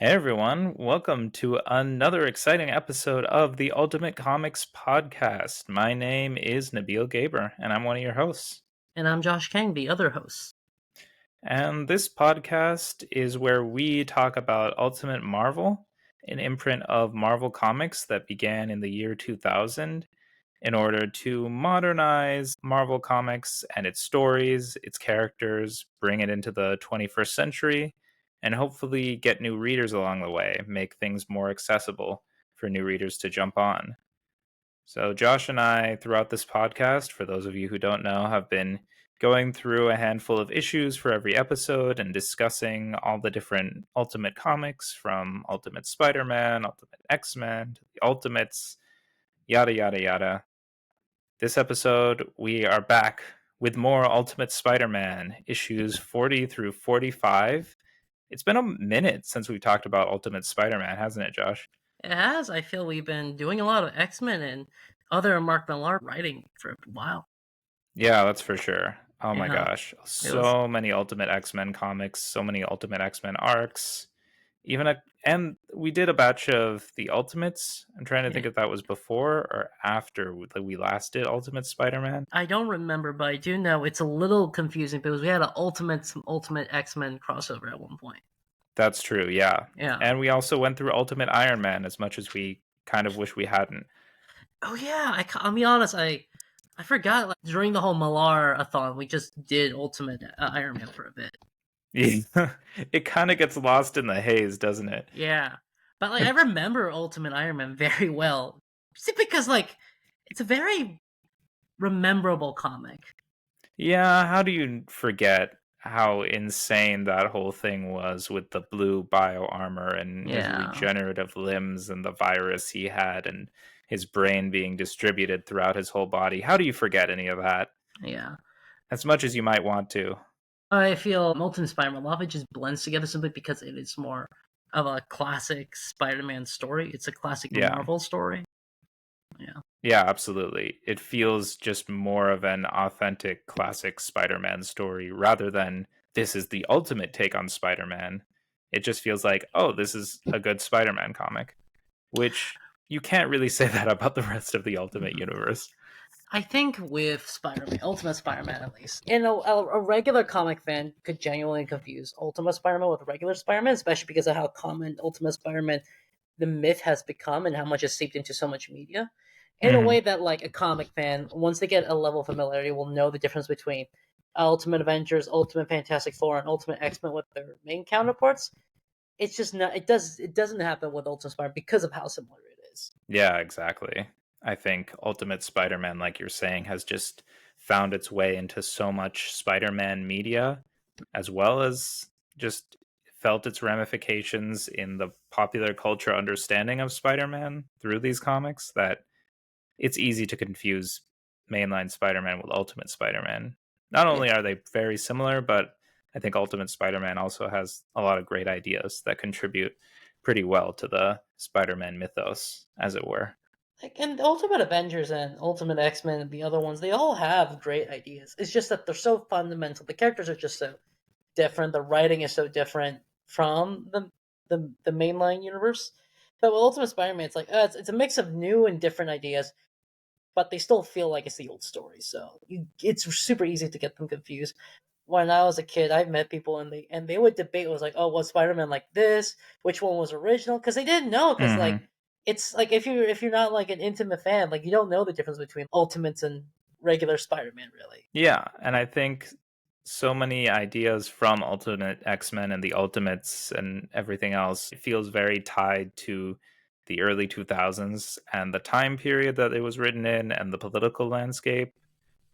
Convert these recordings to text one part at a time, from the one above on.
Hey everyone, welcome to another exciting episode of the Ultimate Comics Podcast. My name is Nabeel Gaber, and I'm one of your hosts. And I'm Josh Kang, the other host. And this podcast is where we talk about Ultimate Marvel, an imprint of Marvel Comics that began in the year 2000 in order to modernize Marvel Comics and its stories, its characters, bring it into the 21st century, and hopefully get new readers along the way, make things more accessible for new readers to jump on. So, Josh and I, throughout this podcast, for those of you who don't know, have been going through a handful of issues for every episode and discussing all the different Ultimate comics from Ultimate Spider Man, Ultimate X Men, to the Ultimates, yada, yada, yada. This episode, we are back with more Ultimate Spider Man, issues 40 through 45. It's been a minute since we talked about Ultimate Spider Man, hasn't it, Josh? It has. I feel we've been doing a lot of X-Men and other Mark Millar writing for a while. Yeah, that's for sure. Oh my Yeah, gosh. it was. So many Ultimate X Men comics, so many Ultimate X Men arcs. And we did a batch of the Ultimates. I'm trying to Yeah. think if that was before or after we last did Ultimate Spider Man. I don't remember, but I do know it's a little confusing because we had an Ultimate X-Men crossover at one point. That's true, yeah. Yeah. And we also went through Ultimate Iron Man as much as we kind of wish we hadn't. Oh yeah. I'll be honest. I forgot. Like, during the whole Millar-a-thon, we just did Ultimate Iron Man for a bit. It kind of gets lost in the haze, doesn't it? Yeah, but like I remember Ultimate Iron Man very well, simply because like it's a very rememberable comic. Yeah, how do you forget how insane that whole thing was with the blue bio armor and his Yeah, regenerative limbs and the virus he had and his brain being distributed throughout his whole body? How do you forget any of that? yeah. As much as you might want to. I feel Ultimate Spider-Man, a lot of it just blends together simply because it is more of a classic Spider-Man story. It's a classic Yeah. Marvel story. Yeah, Yeah, absolutely. It feels just more of an authentic classic Spider-Man story rather than this is the ultimate take on Spider-Man. It just feels like, oh, this is a good Spider-Man comic, which you can't really say that about the rest of the Ultimate Universe. I think with Spider-Man, Ultimate Spider-Man at least, a regular comic fan could genuinely confuse Ultimate Spider-Man with regular Spider-Man, especially because of how common Ultimate Spider-Man the myth has become and how much it's seeped into so much media. In a Hmm. way that like a comic fan, once they get a level of familiarity, will know the difference between Ultimate Avengers, Ultimate Fantastic Four, and Ultimate X-Men with their main counterparts. It's just not. It doesn't happen with Ultimate Spider-Man because of how similar it is. Yeah, exactly. I think Ultimate Spider-Man, like you're saying, has just found its way into so much Spider-Man media, as well as just felt its ramifications in the popular culture understanding of Spider-Man through these comics that it's easy to confuse mainline Spider-Man with Ultimate Spider-Man. Not Yeah. only are they very similar, but I think Ultimate Spider-Man also has a lot of great ideas that contribute pretty well to the Spider-Man mythos, as it were. Like and Ultimate Avengers and Ultimate X-Men and the other ones, they all have great ideas. It's just that they're so fundamental. The characters are just so different. The writing is so different from the mainline universe. But with Ultimate Spider-Man, it's like it's a mix of new and different ideas, but they still feel like it's the old story. So it's super easy to get them confused. When I was a kid, I've met people and they would debate. It was like, oh, was Spider-Man like this? Which one was original? Because they didn't know. Because like Hmm. it's like if you're not like an intimate fan, like you don't know the difference between Ultimates and regular Spider-Man, really. Yeah, and I think so many ideas from Ultimate X-Men and the Ultimates and everything else it feels very tied to the early 2000s and the time period that it was written in and the political landscape,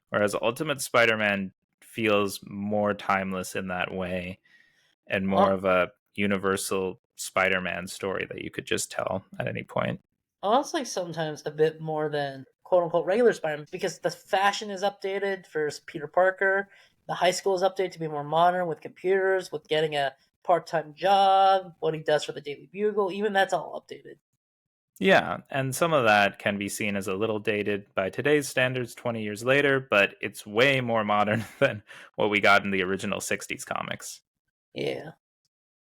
whereas Ultimate Spider-Man feels more timeless in that way and more of a universal Spider-Man story that you could just tell at any point. Honestly, sometimes a bit more than quote unquote regular Spider-Man because the fashion is updated for Peter Parker. The high school is updated to be more modern with computers, with getting a part-time job, what he does for the Daily Bugle. Even that's all updated. Yeah, and some of that can be seen as a little dated by today's standards 20 years later, but it's way more modern than what we got in the original 60s comics. Yeah.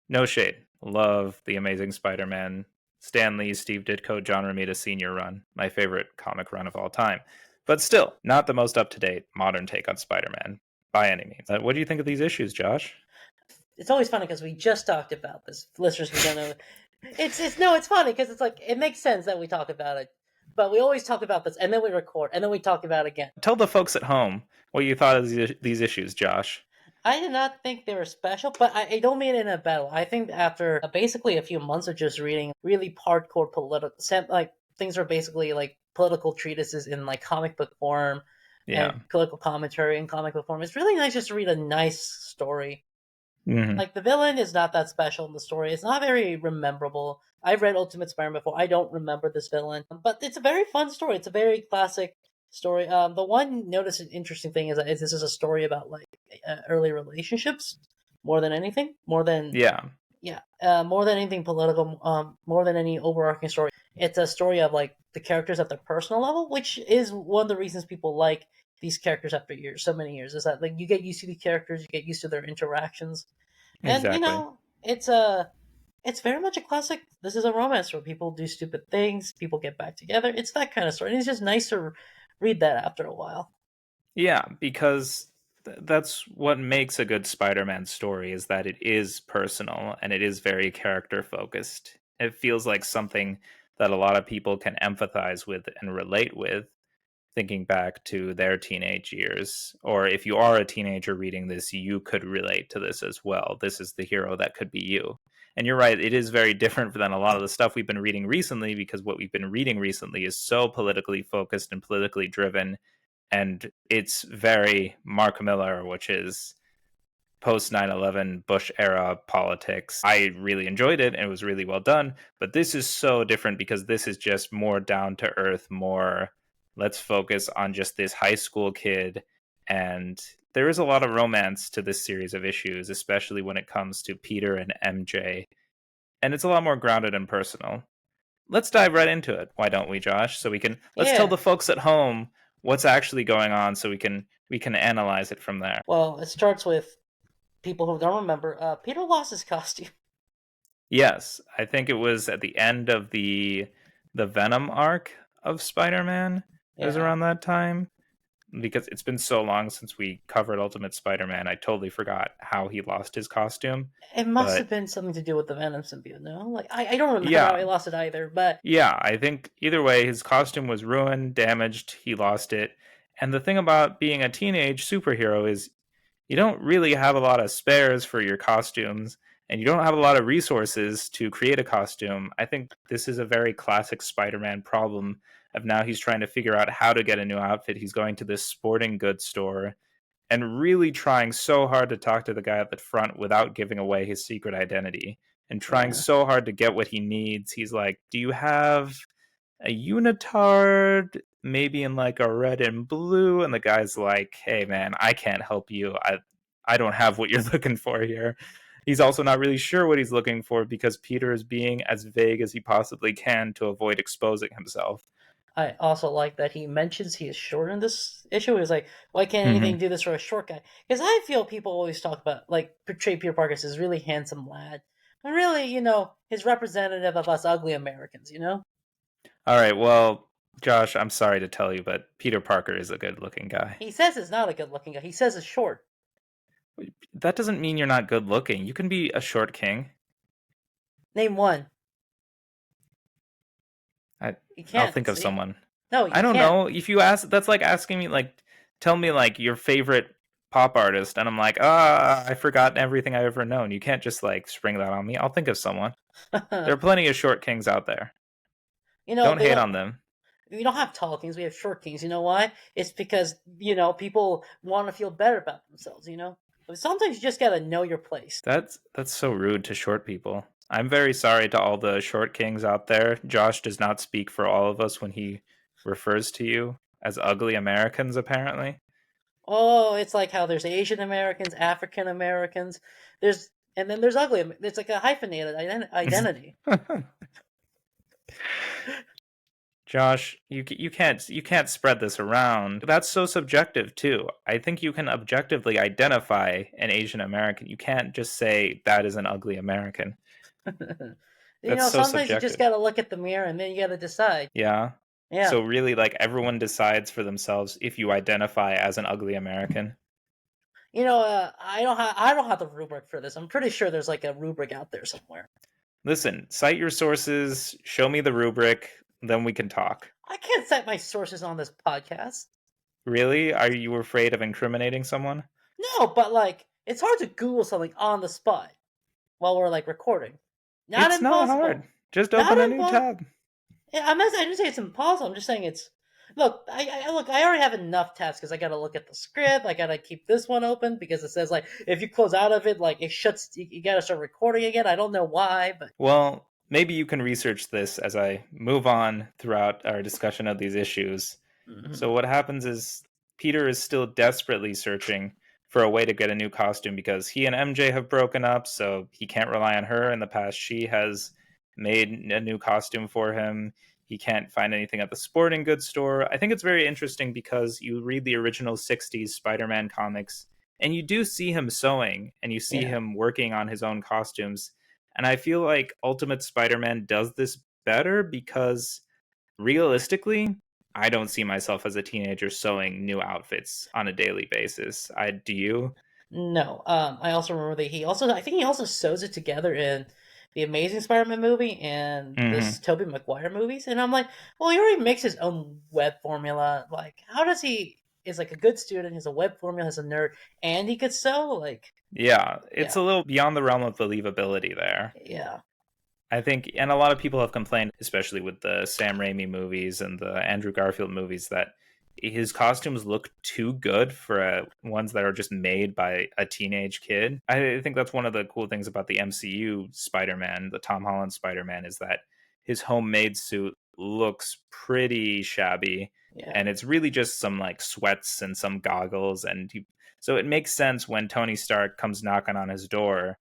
No shade. Love The Amazing Spider-Man. Stan Lee, Steve Ditko, John Romita Sr. run. My favorite comic run of all time. But still, not the most up-to-date modern take on Spider-Man by any means. What do you think of these issues, Josh? It's always funny because we just talked about this. Listeners who don't know, it's funny because it's like it makes sense that we talk about it, but we always talk about this and then we record and then we talk about it again. Tell the folks at home what you thought of these issues, Josh. I did not think they were special, but I don't mean it in a bad way. I think after basically a few months of just reading really hardcore political, like things are basically like political treatises in like comic book form and political commentary in comic book form. It's really nice just to read a nice story. Mm-hmm. Like the villain is not that special in the story. It's not very rememberable. I've read Ultimate Spider-Man before. I don't remember this villain, but it's a very fun story. It's a very classic story. The one notice interesting thing is that this is a story about like early relationships more than anything, more than more than anything political, more than any overarching story. It's a story of like the characters at their personal level, which is one of the reasons people like these characters after years, so many years, is that like you get used to the characters, you get used to their interactions, and Exactly. it's very much a classic. This is a romance where people do stupid things, people get back together. It's that kind of story, and it's just nice to read that after a while. Yeah, because that's what makes a good Spider-Man story is that it is personal and it is very character focused. It feels like something that a lot of people can empathize with and relate with, thinking back to their teenage years. Or if you are a teenager reading this, you could relate to this as well. This is the hero that could be you. And you're right, it is very different than a lot of the stuff we've been reading recently, because what we've been reading recently is so politically focused and politically driven, and it's very Mark Miller, which is post 9/11 Bush era politics. I really enjoyed it and it was really well done, but this is so different because this is just more down to earth, more let's focus on just this high school kid. And there is a lot of romance to this series of issues, especially when it comes to Peter and MJ, and it's a lot more grounded and personal. Let's dive right into it. Why don't we, Josh? So let's tell Yeah. the folks at home what's actually going on so we can analyze it from there. Well, it starts with people who don't remember. Peter lost his costume. Yes, I think it was at the end of the Venom arc of Spider-Man. It was Yeah. around that time, because it's been so long since we covered Ultimate Spider-Man. I totally forgot how he lost his costume. It must have But been something to do with the Venom symbiote, no? Like I don't remember how yeah, he lost it either, but yeah, I think either way, his costume was ruined, damaged, he lost it. And the thing about being a teenage superhero is you don't really have a lot of spares for your costumes, and you don't have a lot of resources to create a costume. I think this is a very classic Spider-Man problem of now he's trying to figure out how to get a new outfit. He's going to this sporting goods store and really trying so hard to talk to the guy at the front without giving away his secret identity, and trying yeah. so hard to get what he needs. He's like, "Do you have a unitard, maybe in like a red and blue?" And the guy's like, "Hey man, I can't help you. I don't have what you're looking for here." He's also not really sure what he's looking for because Peter is being as vague as he possibly can to avoid exposing himself. I also like that he mentions he is short in this issue. He's like, why can't anything Mm-hmm. do this for a short guy? Because I feel people always talk about, like, portray Peter Parker as this really handsome lad. And really, his representative of us ugly Americans, All right, well, Josh, I'm sorry to tell you, but Peter Parker is a good-looking guy. He says he's not a good looking guy. He says he's short. That doesn't mean you're not good-looking. You can be a short king. Name one. You I'll can't, think of see? someone. No, I you don't can't. know. If you ask, that's like asking me, like, tell me, like, your favorite pop artist, and I'm like, I've forgotten everything I've ever known. You can't just, like, spring that on me. I'll think of someone. There are plenty of short kings out there. Don't They hate don't. on them. We don't have tall kings. We have short kings. You know why? It's because people want to feel better about themselves. But sometimes you just gotta know your place. That's so rude to short people. I'm very sorry to all the short kings out there. Josh does not speak for all of us when he refers to you as ugly Americans, apparently. Oh, it's like how there's Asian Americans, African Americans. And then there's ugly. It's like a hyphenated identity. Josh, you can't spread this around. That's so subjective too. I think you can objectively identify an Asian American. You can't just say that is an ugly American. You That's know, so sometimes you just subjective. gotta look at the mirror and then you gotta decide. Yeah. Yeah. So really, like, everyone decides for themselves if you identify as an ugly American. You know, I don't have the rubric for this. I'm pretty sure there's like a rubric out there somewhere. Listen, cite your sources, show me the rubric, then we can talk. I can't cite my sources on this podcast. Really? Are you afraid of incriminating someone? No, but like it's hard to Google something on the spot while we're like recording. Not It's not hard. impossible. Just Not open a new impossible. tab. I didn't say it's impossible. I'm just saying it's. Look, look. I already have enough tabs because I got to look at the script. I got to keep this one open because it says like if you close out of it, like it shuts. You got to start recording again. I don't know why, but Well, maybe you can research this as I move on throughout our discussion of these issues. So, Mhm. what happens is Peter is still desperately searching for a way to get a new costume because he and MJ have broken up, so he can't rely on her. In the past, she has made a new costume for him. He can't find anything at the sporting goods store. I think it's very interesting because you read the original 60s Spider Man comics and you do see him sewing and you see Yeah. him working on his own costumes. And I feel like Ultimate Spider Man does this better because realistically, I don't see myself as a teenager sewing new outfits on a daily basis. I do you? No. I also remember that I think he also sews it together in the Amazing Spider-Man movie and this Hmm. Tobey Maguire movies, and I'm like, well, he already makes his own web formula. Like, how does he? Is like a good student. He's a web formula. He's a nerd, and he could sew. Like, Yeah, it's yeah, a little beyond the realm of believability there. yeah, I think, and a lot of people have complained, especially with the Sam Raimi movies and the Andrew Garfield movies, that his costumes look too good for ones that are just made by a teenage kid. I think that's one of the cool things about the MCU Spider Man, the Tom Holland Spider Man, is that his homemade suit looks pretty shabby. yeah. And it's really just some like sweats and some goggles. So it makes sense when Tony Stark comes knocking on his door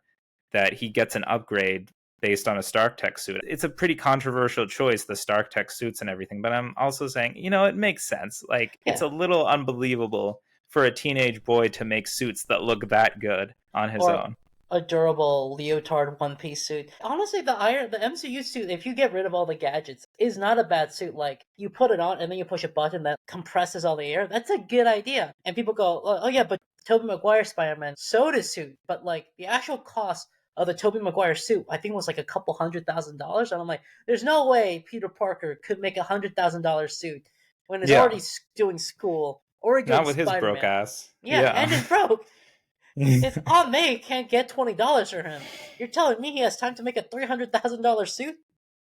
that he gets an upgrade based on a Stark Tech suit. It's a pretty controversial choice, the Stark Tech suits and everything, but I'm also saying, it makes sense. Like, it's Yeah. a little unbelievable for a teenage boy to make suits that look that good on his Or own. a durable leotard one piece suit. Honestly, the MCU suit, if you get rid of all the gadgets, is not a bad suit. Like you put it on and then you push a button that compresses all the air. That's a good idea. And people go, oh yeah, but Tobey Maguire Spider-Man sewed his suit, but like the actual cost of the Tobey Maguire suit, I think was like a couple $100,000. And I'm like, there's no way Peter Parker could make $100,000 suit when he's Yeah, already doing school, already doing not with his broke Spider-Man. ass. Yeah, Yeah. and it's broke. His Aunt May can't get $20 for him. You're telling me he has time to make a $300,000 suit?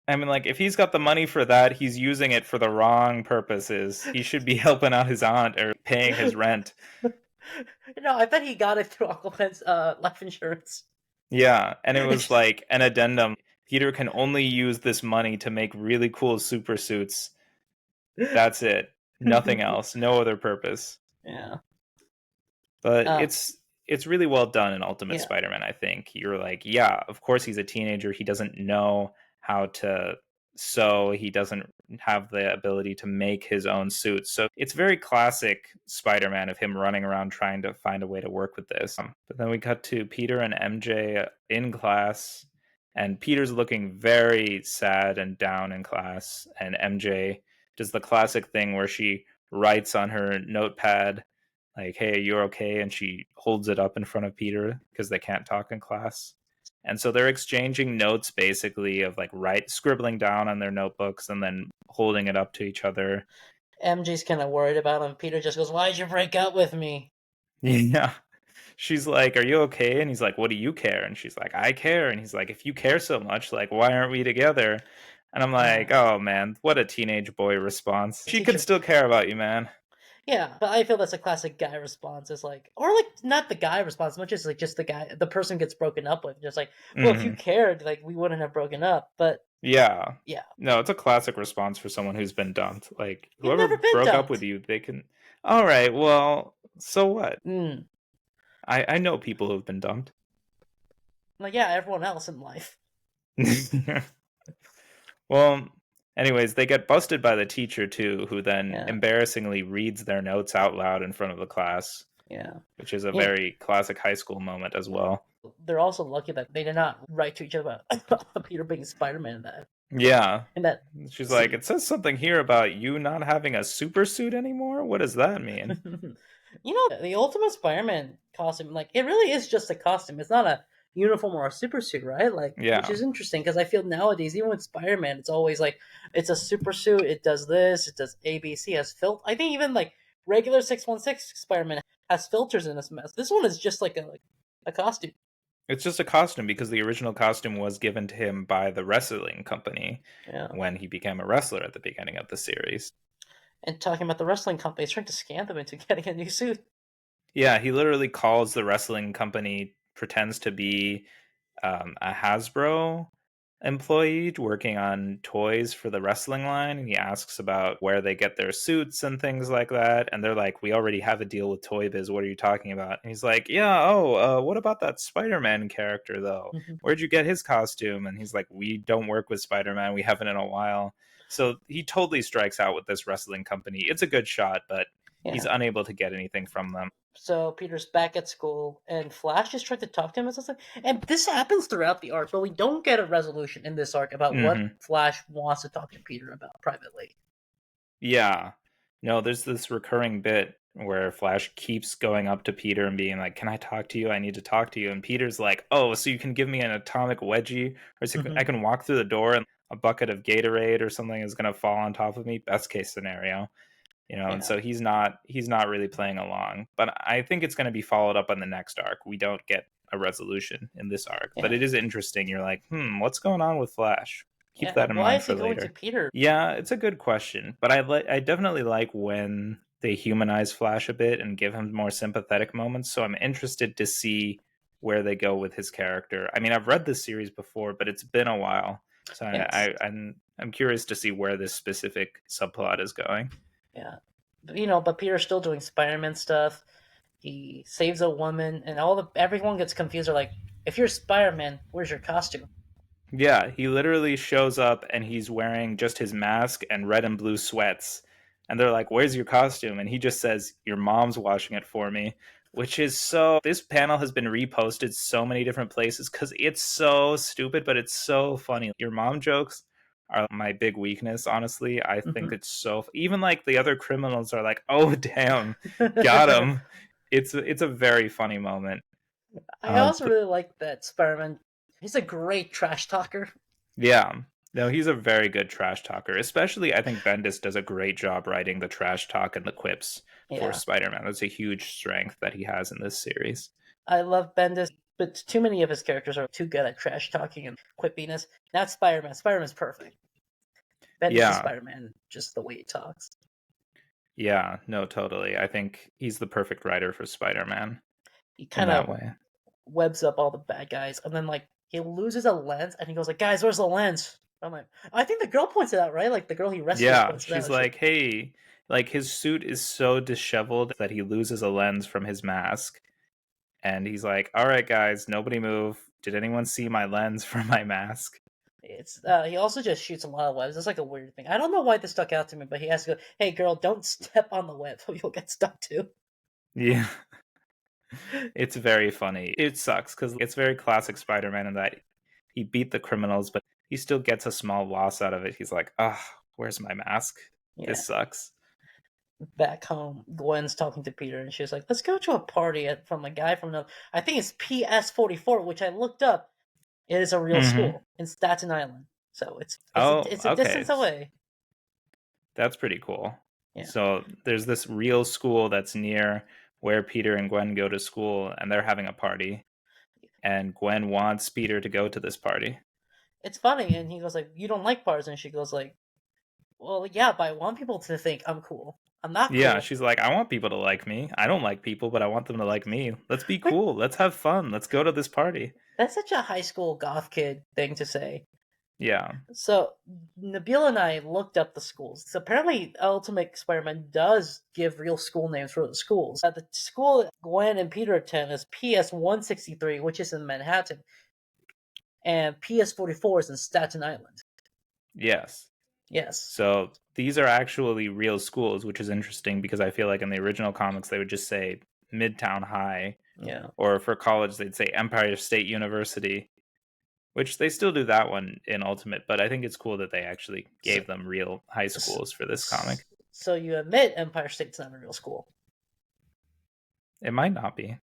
I mean, like, if he's got the money for that, he's using it for the wrong purposes. He should be helping out his aunt or paying his rent. No, I bet he got it through Aquaman's life insurance. Yeah, and it was like an addendum. Peter can only use this money to make really cool super suits. That's it. Nothing else. No other purpose. Yeah. But Uh, it's really well done in Ultimate yeah. Spider-Man, I think. You're like, yeah, of course he's a teenager. He doesn't know how to sew. He doesn't have the ability to make his own suits. So it's very classic Spider-Man of him running around trying to find a way to work with this. But then we cut to Peter and MJ in class, and Peter's looking very sad and down in class, and MJ does the classic thing where she writes on her notepad like, hey, you're okay, and she holds it up in front of Peter because they can't talk in class. And so they're exchanging notes basically of like scribbling down on their notebooks and then holding it up to each other. MJ's kind of worried about him. Peter just goes, "Why'd you break up with me?" Yeah. She's like, are you okay? And he's like, what do you care? And she's like, I care. And he's like, if you care so much, like, why aren't we together? And I'm like, Uh, oh man, what a teenage boy response. She could teacher. still care about you, man. Yeah, but I feel that's a classic guy response. Is like, or like not the guy response, much as like just the person gets broken up with. Just like, well, if you Hmm. cared, like we wouldn't have broken up. But Yeah. yeah, No, it's a classic response for someone who's been dumped. Like, you've whoever never been broke up with dumped. you, they can. All right, well, so what? Mm. I know people who've been dumped. Like yeah, everyone else in life. Well, anyways, they get busted by the teacher too, who then Yeah, embarrassingly reads their notes out loud in front of the class, yeah. which is a You, very classic high school moment as well. They're also lucky that they did not write to each other about Peter being Spider-Man Yeah. in that She's like, scene. it says something here about you not having a super suit anymore. What does that mean? The Ultimate Spider-Man costume, like it really is just a costume. It's not a uniform or a super suit, right? Like, which Yeah. is interesting because I feel nowadays, even with Spider-Man, it's always like it's a super suit. It does this. It does A, B, C. Has filter. I think even like regular 616 Spider-Man has filters in this mess. This one is just like a costume. It's just a costume because the original costume was given to him by the wrestling company Yeah. when he became a wrestler at the beginning of the series. And talking about the wrestling company, trying to scam them into getting a new suit. Yeah, he literally calls the wrestling company, pretends to be a Hasbro employee working on toys for the wrestling line, and he asks about where they get their suits and things like that. And they're like, "We already have a deal with Toy Biz. What are you talking about?" And he's like, "Yeah, what about that Spider-Man character though? Where'd you get his costume?" And he's like, "We don't work with Spider-Man. We haven't in a while." So he totally strikes out with this wrestling company. It's a good shot, but he's Yeah. unable to get anything from them. So Peter's back at school, and Flash is trying to talk to him and something. And this happens throughout the arc, but we don't get a resolution in this arc about what Hmm. Flash wants to talk to Peter about privately. Yeah. No, there's this recurring bit where Flash keeps going up to Peter and being like, "Can I talk to you? I need to talk to you." And Peter's like, "Oh, so you can give me an atomic wedgie, or so I Hmm. can walk through the door and a bucket of Gatorade or something is going to fall on top of me." Best case scenario, and Yeah, so he's not really playing along. But I think it's going to be followed up on the next arc. We don't get a resolution in this arc, but yeah, it is interesting. You're like, what's going on with Flash? Keep yeah. that in Why mind is he for going to later. Peter? Yeah, it's a good question, but I definitely like when they humanize Flash a bit and give him more sympathetic moments. So I'm interested to see where they go with his character. I mean, I've read this series before, but it's been a while, so Yes, I'm curious to see where this specific subplot is going. yeah. But Peter's still doing Spider-Man stuff. He saves a woman, and everyone gets confused. They're like, "If you're Spider-Man, where's your costume?" Yeah, he literally shows up and he's wearing just his mask and red and blue sweats. And they're like, "Where's your costume?" And he just says, "Your mom's washing it for me." Which is so. This panel has been reposted so many different places because it's so stupid, but it's so funny. Your mom jokes are my big weakness, honestly. I think Hmm. it's so. Even like the other criminals are like, "Oh, damn, got him." It's a very funny moment. I also But really like that Spider-Man. He's a great trash talker. yeah. No, he's a very good trash talker. Especially, I think Bendis does a great job writing the trash talk and the quips for Yeah, Spider-Man. That's a huge strength that he has in this series. I love Bendis, but too many of his characters are too good at trash talking and quippiness. Not Spider-Man. Spider-Man's perfect. Bendis is Yeah. Spider-Man, just the way he talks. Yeah, no, totally. I think he's the perfect writer for Spider-Man He in kind that of way. webs up all the bad guys, and then like he loses a lens, and he goes like, "Guys, where's the lens?" I'm like, I think the girl points it out, right? Like the girl he rescues Yeah, points it she's out. She, like, "Hey, like his suit is so disheveled that he loses a lens from his mask." And he's like, "All right, guys, nobody move. Did anyone see my lens from my mask?" it's he also just shoots a lot of webs. It's like a weird thing. I don't know why this stuck out to me, but he has to go, "Hey, girl, don't step on the web, or you'll get stuck too." Yeah. It's very funny. It sucks because it's very classic Spider-Man in that he beat the criminals, but he still gets a small loss out of it. He's like, "Ah, where's my mask? Yeah. This sucks." Back home, Gwen's talking to Peter, and she's like, "Let's go to a party from a guy from the I think it's PS44, which I looked up. It is a real Hmm. school in Staten Island, so Oh, it's a okay. distance away." That's pretty cool. Yeah, So there's this real school that's near where Peter and Gwen go to school, and they're having a party. And Gwen wants Peter to go to this party. it's funny, and he goes like, "You don't like bars," and she goes like, "Well, yeah, but I want people to think I'm cool. I'm not Yeah, cool." she's like, "I want people to like me. I don't like people, but I want them to like me. Let's be Like cool. Let's have fun. Let's go to this party." that's such a high school goth kid thing to say. Yeah. So Nabeel and I looked up the schools. So apparently, Ultimate Spider-Man does give real school names for the schools. The school Gwen and Peter attend is PS 163, which is in Manhattan, and PS 44 is in Staten Island. Yes. Yes. So these are actually real schools, which is interesting because I feel like in the original comics they would just say Midtown High Yeah. Or for college, they'd say Empire State University, which they still do that one in Ultimate, but I think it's cool that they actually So, gave them real high so, schools for this comic. so you admit Empire State's not a real school? It might not be,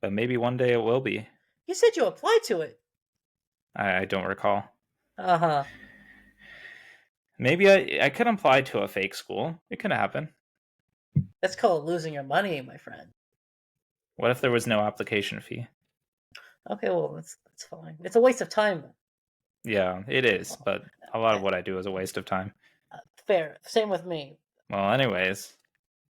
but maybe one day it will be. You said you applied to it. I don't recall. Uh huh. Maybe I could apply to a fake school. It could happen. That's called losing your money, my friend. What if there was no application fee? Okay, well that's fine. It's a waste of time. Yeah, it is, Well, but a lot uh, of what I do is a waste of time. fair. Same with me. Well, anyways,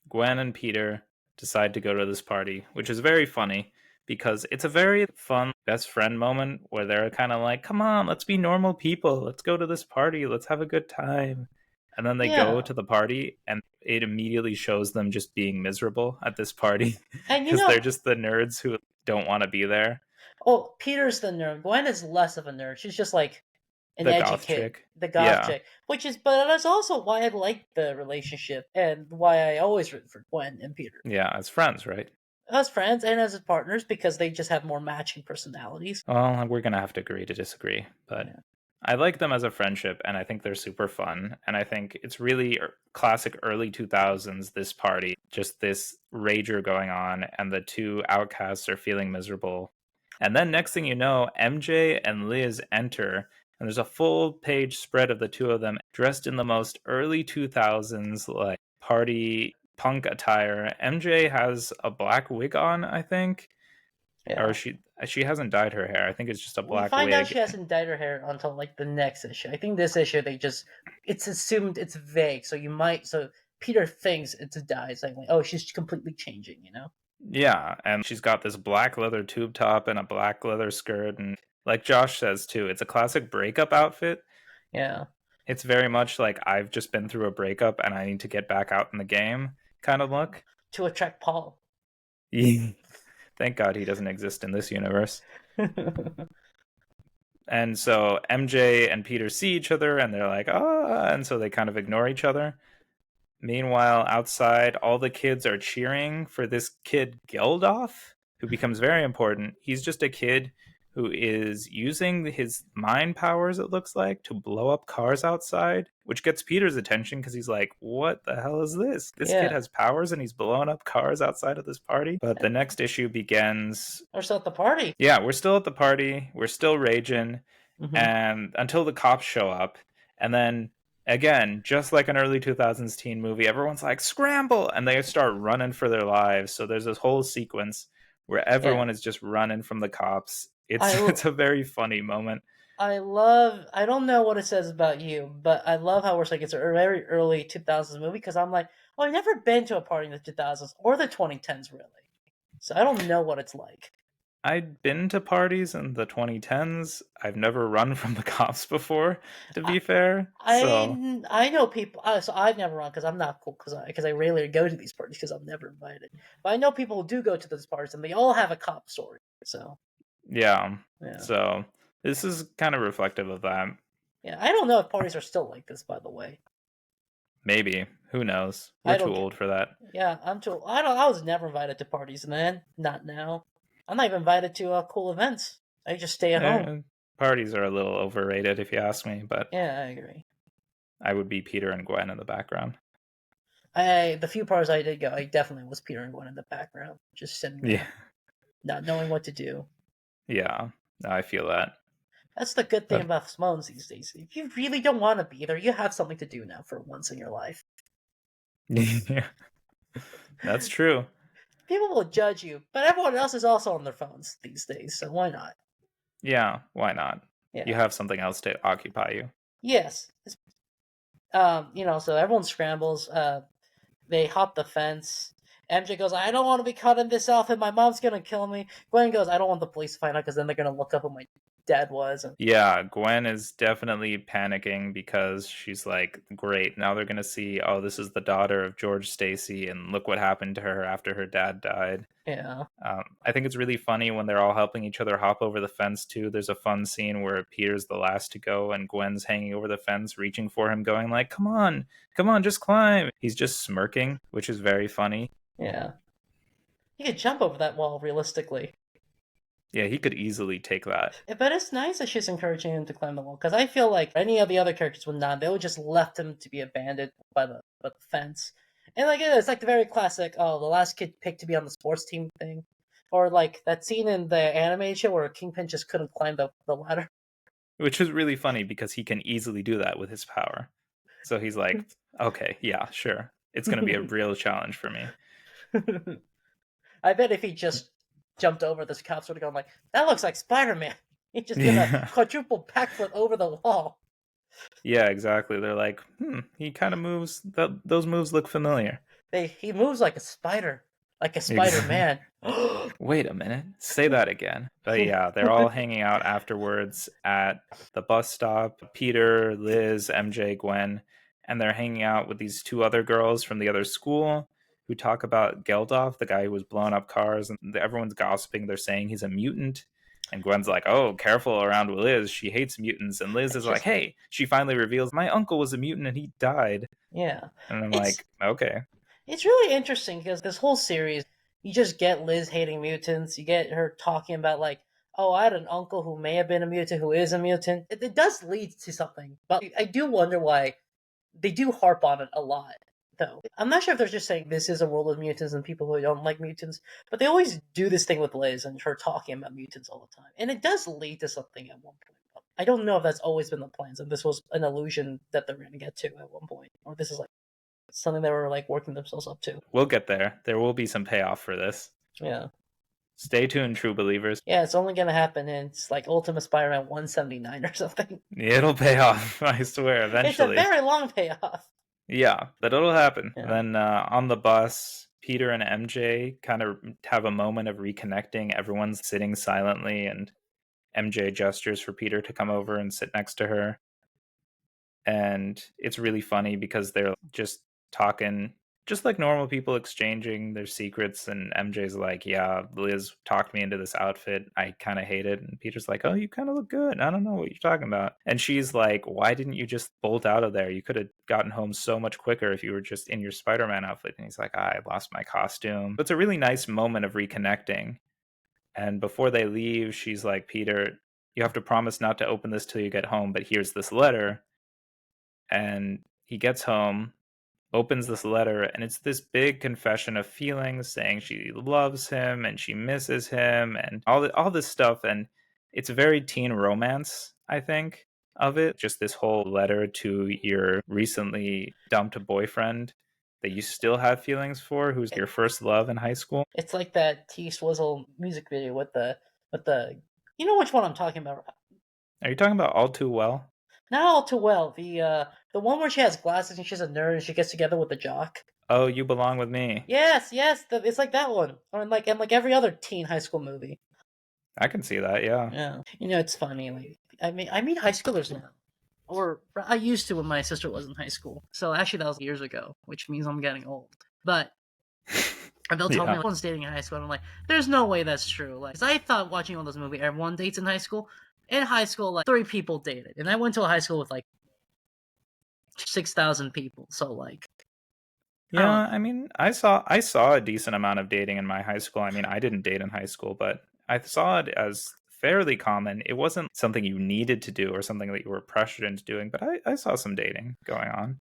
Gwen and Peter decide to go to this party, which is very funny because it's a very fun best friend moment where they're kind of like, come on, let's be normal people. Let's go to this party. Let's have a good time. And then they go Yeah, to the party and it immediately shows them just being miserable at this party and because they're just the nerds who don't want to be there. oh, Peter's the nerd. Gwen is less of a nerd. She's just like an The edgy goth kid, chick. the goth Yeah. chick. But that's also why I like the relationship and why I always root for Gwen and Peter Yeah, as friends, right? as friends and as partners because they just have more matching personalities. Well, we're going to have to agree to disagree, but Yeah. I like them as a friendship, and I think they're super fun. And I think it's really classic early 2000s, this party, just this rager going on, and the two outcasts are feeling miserable. And then next thing you know, MJ and Liz enter, and there's a full page spread of the two of them dressed in the most early 2000s, like party punk attire. MJ has a black wig on, I think, or Yeah. she hasn't dyed her hair. I think it's just a We black find out wig. she hasn't dyed her hair until like the next issue. I think this issue it's assumed it's vague, so Peter thinks it's a dye, saying like, oh, she's completely changing, you know? Yeah, and she's got this black leather tube top and a black leather skirt, and like Josh says too, it's a classic breakup outfit. Yeah. It's very much like I've just been through a breakup and I need to get back out in the game kind of look. To attract Paul. Thank God he doesn't exist in this universe. And so MJ and Peter see each other and they're like, ah, and so they kind of ignore each other. Meanwhile, outside, all the kids are cheering for this kid, Geldof, who becomes very important. He's just a kid who is using his mind powers, it looks like, to blow up cars outside, which gets Peter's attention because he's like, what the hell is this? This kid Yeah. has powers and he's blowing up cars outside of this party. But the next issue begins. We're still at the party. Yeah, we're still at the party. We're still raging. Mm-hmm. And until the cops show up. And then again, just like an early 2000s teen movie, everyone's like, scramble! And they start running for their lives. So there's this whole sequence where everyone is just running from the cops. It's a very funny moment. I don't know what it says about you, but I love how we're like it's a very early 2000s movie because I'm like, oh, I've never been to a party in the 2000s or the 2010s really. So I don't know what it's like. I'd been to parties in the 2010s. I've never run from the cops before, to be fair. So I know people. So I've never run because I'm not cool because I rarely go to these parties because I'm never invited. But I know people who do go to those parties and they all have a cop story. So yeah. yeah. So this is kind of reflective of that. Yeah, I don't know if parties are still like this, by the way. Maybe. Who knows? We're too old for that. Yeah, I'm too. I was never invited to parties then. Not now. I'm not even invited to cool events. I just stay at home. Parties are a little overrated, if you ask me. But yeah, I agree. I would be Peter and Gwen in the background. The few parties I did go, I definitely was Peter and Gwen in the background, just sitting there, not knowing what to do. Yeah, I feel that. That's the good thing about Simone's these days. If you really don't want to be there, you have something to do now for once in your life. Yeah, that's true. People will judge you, but everyone else is also on their phones these days, so why not? Yeah, why not? Yeah. You have something else to occupy you. Yes. So everyone scrambles. They hop the fence. MJ goes, I don't want to be caught in this outfit. My mom's going to kill me. Gwen goes, I don't want the police to find out because then they're going to look up who my dad was. Yeah, Gwen is definitely panicking because she's like, great, now they're going to see, oh, this is the daughter of George Stacy, and look what happened to her after her dad died. Yeah. I think it's really funny when they're all helping each other hop over the fence, too. There's a fun scene where Peter's the last to go, and Gwen's hanging over the fence, reaching for him, going like, come on, just climb. He's just smirking, which is very funny. Yeah. He could jump over that wall realistically. Yeah, he could easily take that. But it's nice that she's encouraging him to climb the wall, because I feel like any of the other characters would not. They would just left him to be abandoned by the fence. And like it's like the very classic, oh, the last kid picked to be on the sports team thing. Or like that scene in the anime show where Kingpin just couldn't climb the ladder. Which is really funny because he can easily do that with his power. So he's like, okay, yeah, sure. It's going to be a real challenge for me. I bet if he just jumped over, this cops would have gone like, "That looks like Spider-Man." He just did a Yeah. quadruple backflip over the wall. Yeah, exactly. They're like, he kind of moves. Those moves look familiar. He moves like a spider, like a Exactly. Spider-Man. Wait a minute. Say that again. But yeah, they're all hanging out afterwards at the bus stop. Peter, Liz, MJ, Gwen, and they're hanging out with these two other girls from the other school who talk about Geldof, the guy who was blowing up cars, and everyone's gossiping. They're saying he's a mutant. And Gwen's like, oh, careful around Liz. She hates mutants. And Liz It's is like, just hey, she finally reveals my uncle was a mutant and he died. yeah. And I'm It's like, okay. it's really interesting because this whole series, you just get Liz hating mutants. You get her talking about like, oh, I had an uncle who may have been a mutant, who is a mutant. It does lead to something, but I do wonder why they do harp on it a lot. Though I'm not sure if they're just saying this is a world of mutants and people who don't like mutants, but they always do this thing with Liz and her talking about mutants all the time, and it does lead to something at one point. I don't know if that's always been the plans, and this was an illusion that they're going to get to at one point, or this is like something they were like working themselves up to. We'll get there. There will be some payoff for this. Yeah, Stay tuned, true believers. yeah, it's only going to happen in it's like Ultimate Spider-Man 179 or something. It'll pay off, I swear, It's a eventually. very long payoff. Yeah, but it'll happen. Yeah. Then on the bus, Peter and MJ kind of have a moment of reconnecting. Everyone's sitting silently, and MJ gestures for Peter to come over and sit next to her. And it's really funny because they're just talking just like normal people exchanging their secrets, and MJ's like, yeah, Liz talked me into this outfit, I kind of hate it. And Peter's like, oh, you kind of look good, I don't know what you're talking about. And she's like, why didn't you just bolt out of there? You could have gotten home so much quicker if you were just in your Spider-Man outfit. And he's like, I lost my costume. But it's a really nice moment of reconnecting. And before they leave, she's like, Peter, you have to promise not to open this till you get home, but here's this letter. And he gets home, opens this letter, and it's this big confession of feelings, saying she loves him and she misses him and all this stuff. And it's very teen romance, I think, of it. Just this whole letter to your recently dumped boyfriend that you still have feelings for, who's your first love in high school. It's like that T Swizzle music video with the you know which one I'm talking about. Are you talking about All Too Well? Not all too well. The one where she has glasses and she's a nerd and she gets together with the jock. Oh, You Belong With Me. Yes, yes, it's like that one. Or like every other teen high school movie. I can see that, yeah. Yeah. You know, it's funny, like I meet high schoolers now. Or I used to when my sister was in high school. So actually that was years ago, which means I'm getting old. But they'll tell me Yeah. everyone's dating in high school. And I'm like, there's no way that's true. Like, 'cause I thought watching all those movies, everyone dates in high school. In high school, like 3 people dated, and I went to a high school with like 6,000 people. So like, Yeah, I I mean, I saw a decent amount of dating in my high school. I mean, I didn't date in high school, but I saw it as fairly common. It wasn't something you needed to do or something that you were pressured into doing, but I saw some dating going on.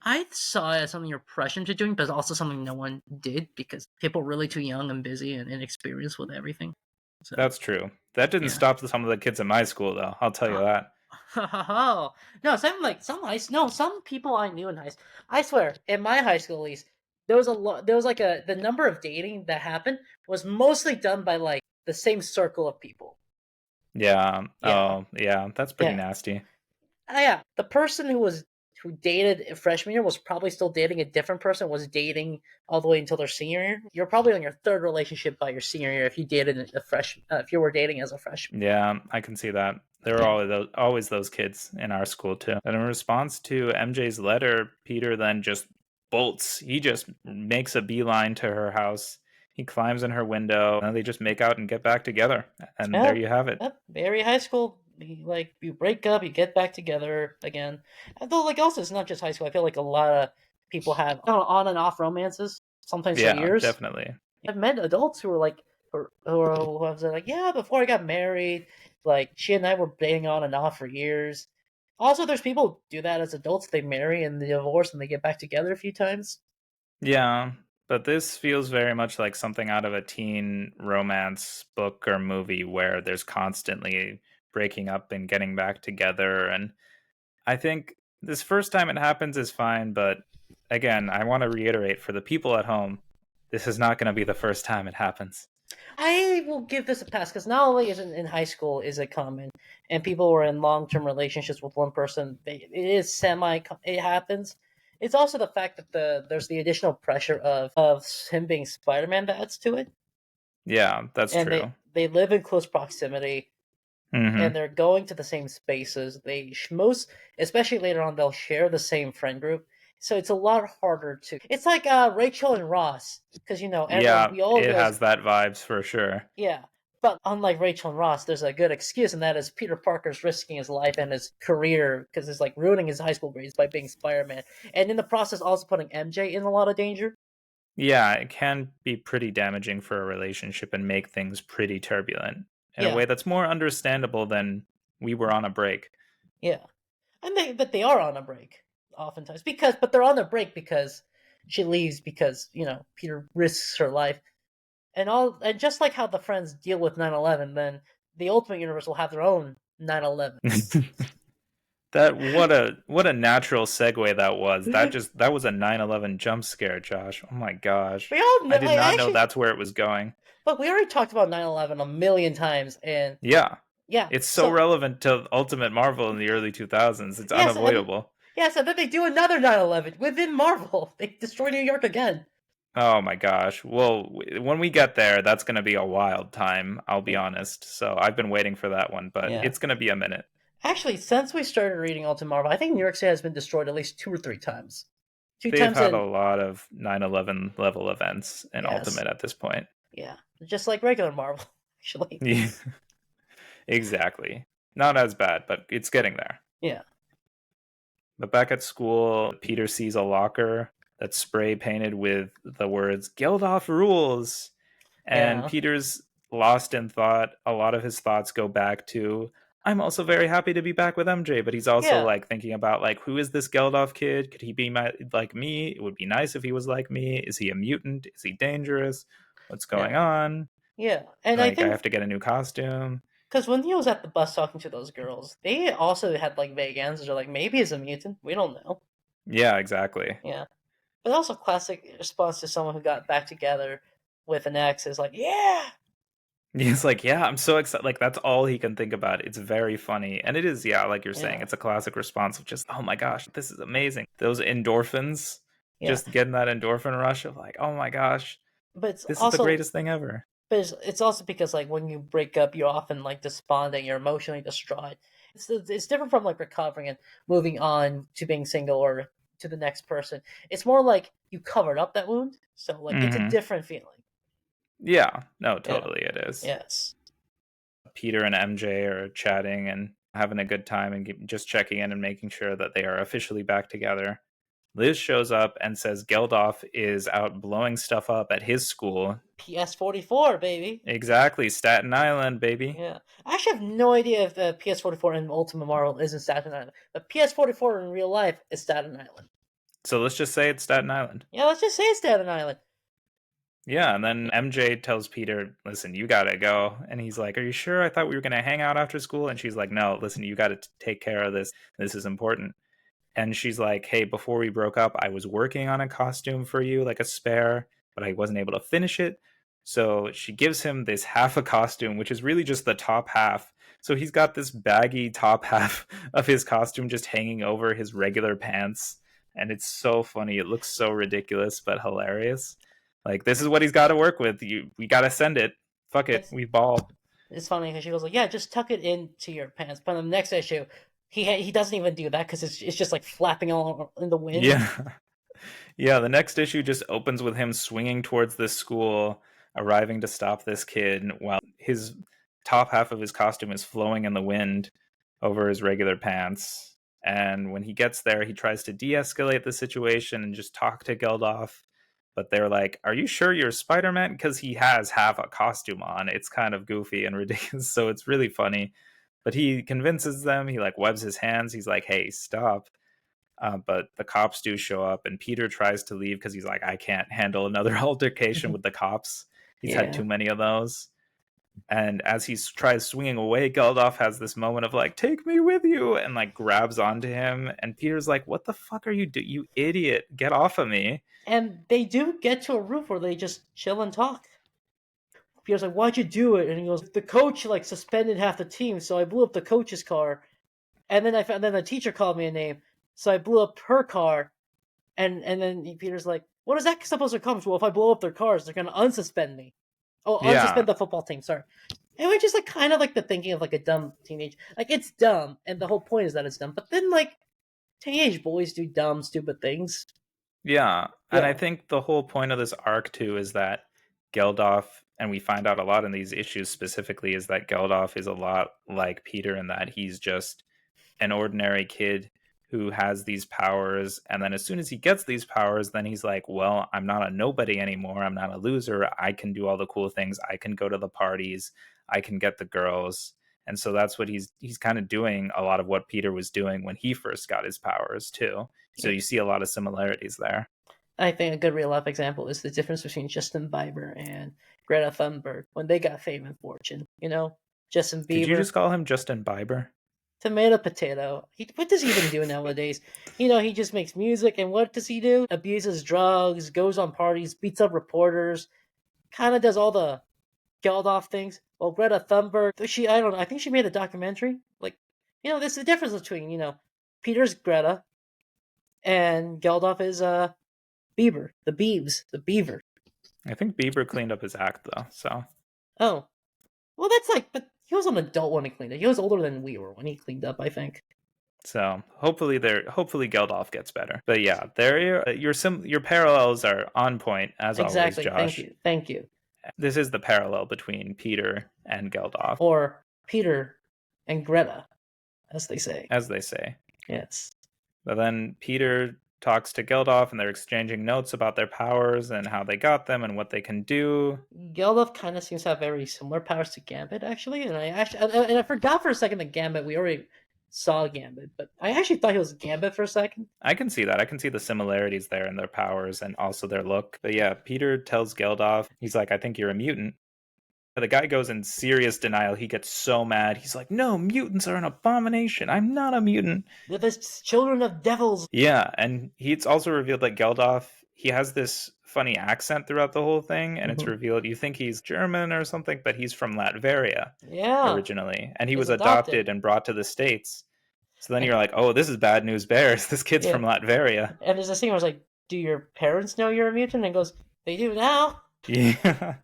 I saw it as something you're pressured into doing, but it's also something no one did because people are really too young and busy and inexperienced with everything. So That's true. That didn't yeah. stop some of the kids in my school, though. I'll tell you that. Oh no, some people I knew in high school. I swear, in my high school at least, there was a lot. There was like the number of dating that happened was mostly done by like the same circle of people. Yeah. Yeah, Oh, yeah. That's pretty yeah, nasty. yeah. The person who dated freshman year was probably still dating a different person. Was dating all the way until their senior year. You're probably on your third relationship by your senior year if you dated a fresh. If you were dating as a freshman. Yeah, I can see that. There are Yeah. always those kids in our school too. And in response to MJ's letter, Peter then just bolts. He just makes a beeline to her house. He climbs in her window, and they just make out and get back together. And there Yep, you have it. yep. Very high school. Like you break up, you get back together again. Although, like, also it's not just high school. I feel like a lot of people have on and off romances, sometimes for Yeah, years. definitely. I've met adults who are like, yeah, before I got married, like she and I were dating on and off for years. Also, there's people who do that as adults. They marry and they divorce and they get back together a few times. Yeah, but this feels very much like something out of a teen romance book or movie where there's constantly breaking up and getting back together. And I think this first time it happens is fine, but again, I want to reiterate for the people at home, this is not going to be the first time it happens. I will give this a pass because not only is it in high school is it common, and people were in long term relationships with one person. It is semi. It happens. It's also the fact that there's the additional pressure of him being Spider Man that adds to it, Yeah, that's and true. they live in close proximity and Hmm. they're going to the same spaces. They most, especially later on, they'll share the same friend group. So it's a lot harder to. It's like Rachel and Ross, because everyone Yeah, we all it realize, has that vibes for sure. yeah. But unlike Rachel and Ross, there's a good excuse, and that is Peter Parker's risking his life and his career because it's like ruining his high school grades by being Spider-Man, and in the process, also putting MJ in a lot of danger. Yeah, it can be pretty damaging for a relationship and make things pretty turbulent in a Yeah, way that's more understandable than we were on a break. yeah, and but they are on a break oftentimes but they're on a break because she leaves because Peter risks her life and just like how the Friends deal with 9/11, then the Ultimate Universe will have their own 9/11. That what a natural segue that was. That was a 9/11 jump scare, Josh. Oh my gosh. We all I know. did not know that's where it was going. Look, we already talked about 9/11 a million times, and Yeah. yeah, It's so so relevant to Ultimate Marvel in the early 2000s. It's yes, and unavoidable. yes, and then they do another 9/11 within Marvel. They destroy New York again. Oh my gosh. Well, when we get there, that's going to be a wild time, I'll be Yeah, honest. So I've been waiting for that one, but yeah. it's going to be a minute. Actually, since we started reading Ultimate Marvel, I think New York City has been destroyed at least two or three times. Two They've times had a in lot of 9/11 level events in yes, Ultimate at this point. yeah, just like regular Marvel, actually. Yeah, exactly. Not as bad, but it's getting there. Yeah, But back at school, Peter sees a locker that's spray painted with the words Geldof rules. And yeah, Peter's lost in thought. A lot of his thoughts go back to, I'm also very happy to be back with MJ, but he's also yeah, like thinking about like, who is this Geldof kid? Could he be like me? It would be nice if he was like me. Is he a mutant? Is he dangerous? What's yeah, going on? yeah. And I Like, I think have to get a new costume. because when he was at the bus talking to those girls, they also had like vague answers. Or like maybe he's a mutant. We don't know. Yeah, exactly. Yeah, but also classic response to someone who got back together with an ex is like, yeah, He's like, yeah, I'm so excited. Like, that's all he can think about. It's very funny. And it is, yeah, like you're saying, yeah, it's a classic response of just, oh my gosh, this is amazing. Those endorphins, yeah. just getting that endorphin rush of like, oh my gosh, But it's this is the also greatest thing ever. It's also because like when you break up, you're often like desponding, you're emotionally distraught. It's different from like recovering and moving on to being single or to the next person. It's more like you covered up that wound, so like it's a Hmm. different feeling. Yeah, no, Yeah. totally it is. Yes. Peter and MJ are chatting and having a good time and just checking in and making sure that they are officially back together. Liz shows up and says Geldof is out blowing stuff up at his school. PS44, baby. Exactly, Staten Island, baby. Yeah. I actually have no idea if the PS44 in Ultimate Marvel is in Staten Island. The PS44 in real life is Staten Island. So let's just say it's Staten Island. Yeah, let's just say it's Staten Island. Yeah, and then MJ tells Peter, listen, you gotta go. And he's like, are you sure? I thought we were gonna hang out after school. And she's like, no, listen, you gotta take care of this. This is important. And she's like, hey, before we broke up, I was working on a costume for you, like a spare, but I wasn't able to finish it. So she gives him this half a costume, which is really just the top half. So he's got this baggy top half of his costume just hanging over his regular pants. And it's so funny. It looks so ridiculous, but hilarious. Like, this is what he's got to work with. We got to send it. Fuck it. It's We ball. It's funny because she goes like, "Yeah, just tuck it into your pants." But in the next issue, he doesn't even do that because it's just like flapping all in the wind. Yeah. Yeah, the next issue just opens with him swinging towards this school, arriving to stop this kid while his top half of his costume is flowing in the wind over his regular pants. And when he gets there, he tries to de escalate the situation and just talk to Geldof. but they're like, "Are you sure you're Spider-Man?" Because he has half a costume on. It's kind of goofy and ridiculous, so it's really funny. But he convinces them. He like webs his hands. He's like, "Hey, stop!" But the cops do show up, and Peter tries to leave because he's like, "I can't handle another altercation with the cops. He's had Yeah. too many of those." And as he tries swinging away, Geldof has this moment of like, "Take me with you," and like grabs onto him. And Peter's like, "What the fuck are you doing? You idiot! Get off of me!" And they do get to a roof where they just chill and talk. Peter's like, "Why'd you do it?" And he goes, "The coach like suspended half the team, so I blew up the coach's car. And then then the teacher called me a name, so I blew up her car." And then Peter's like, "What is that supposed to come?" Well, if I blow up their cars, they're gonna unsuspend me. Oh, Yeah, unsuspend the football team. Sorry. And we just like kind of like the thinking of like a dumb teenage. Like it's dumb, and the whole point is that it's dumb. But then like teenage boys do dumb, stupid things. yeah. And I Yeah. think the whole point of this arc too is that Geldof, and we find out a lot in these issues specifically, is that Geldof is a lot like Peter in that he's just an ordinary kid who has these powers, and then as soon as he gets these powers, then he's like, well, I'm not a nobody anymore, I'm not a loser, I can do all the cool things, I can go to the parties, I can get the girls. And so that's what he's kind of doing, a lot of what Peter was doing when he first got his powers too. So Yeah. you see a lot of similarities there. I think a good real life example is the difference between Justin Bieber and Greta Thunberg when they got fame and fortune. Justin Did you Bieber, just call him Justin Bieber? tomato potato. What does he even do nowadays? He just makes music, and what does he do? Abuses drugs, goes on parties, beats up reporters, kind of does all the Geldof things. Well, Greta Thunberg, I don't know. I think she made a documentary. Like, there's the difference between Peter's Greta and Geldof is Bieber, the Beaver. I think Bieber cleaned up his act though, so Oh, well, that's like, but he was an adult when he cleaned up. He was older than we were when he cleaned up, I think. hopefully Geldof gets better. But yeah, there your parallels are on point as always, Exactly. Thank Josh. you. Thank you. This is the parallel between Peter and Geldof, Or Peter and Greta, as they say. as they say. Yes. But then Peter talks to Geldof, and they're exchanging notes about their powers and how they got them and what they can do. Geldof kind of seems to have very similar powers to Gambit, actually. And I forgot for a second that Gambit, we already saw Gambit, but I actually thought he was Gambit for a second. I can see that. I can see the similarities there in their powers and also their look. But yeah, Peter tells Geldof, he's like, "I think you're a mutant." The guy goes in serious denial. He gets so mad. He's like, "No, mutants are an abomination. I'm not a mutant." They're the children of devils. Yeah, and it's also revealed that Geldof, he has this funny accent throughout the whole thing, and it's Mhm. revealed you think he's German or something, but he's from Latveria Yeah, originally, and he he's was adopted. adopted and brought to the States. So then you're like, "Oh, this is bad news bears. This kid's Yeah, from Latveria." and there's a scene where it's like, "Do your parents know you're a mutant?" And he goes, "They do now." Yeah.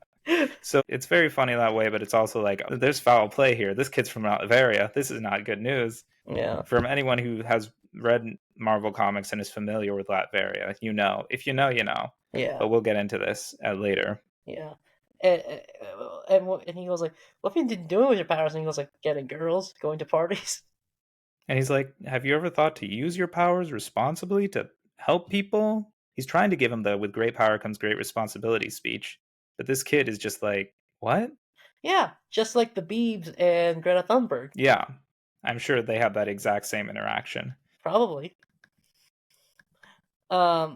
So it's very funny that way, but it's also like, there's foul play here. This kid's from Latveria. This is not good news. Yeah, From anyone who has read Marvel Comics and is familiar with Latveria, you know. If you know, you know. yeah, But we'll get into this later. yeah. And he goes like, "What have you been doing with your powers?" And he goes like, "Getting girls, going to parties." And he's like, "Have you ever thought to use your powers responsibly to help people?" He's trying to give him the "with great power comes great responsibility" speech. But this kid is just like, "What?" Yeah, just like the Beebs and Greta Thunberg, Yeah. I'm sure they have that exact same interaction. probably.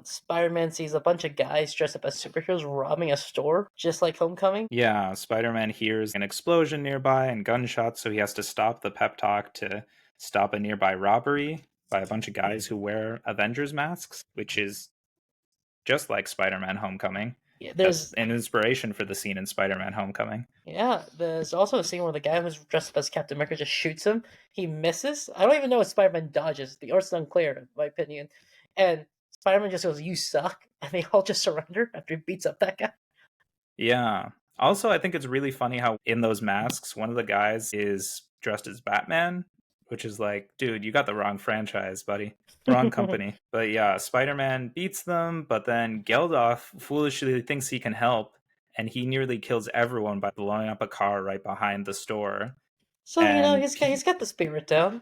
Spider-Man sees a bunch of guys dressed up as superheroes robbing a store, just like Homecoming. Yeah, Spider Man hears an explosion nearby and gunshots, so he has to stop the pep talk to stop a nearby robbery by a bunch of guys who wear Avengers masks, which is just like Spider Man Homecoming. Yeah, That's there's an inspiration for the scene in Spider Man Homecoming. yeah, there's also a scene where the guy who's dressed up as Captain America just shoots him. He misses. I don't even know if Spider-Man dodges. The art's unclear, in my opinion. And Spider-Man just goes, "You suck," and they all just surrender after he beats up that guy. Yeah. Also, I think it's really funny how in those masks, one of the guys is dressed as Batman, which is like, dude, you got the wrong franchise, buddy. Wrong company. But yeah, Spider Man beats them, but then Geldof foolishly thinks he can help, and he nearly kills everyone by blowing up a car right behind the store. So And he's got the spirit down.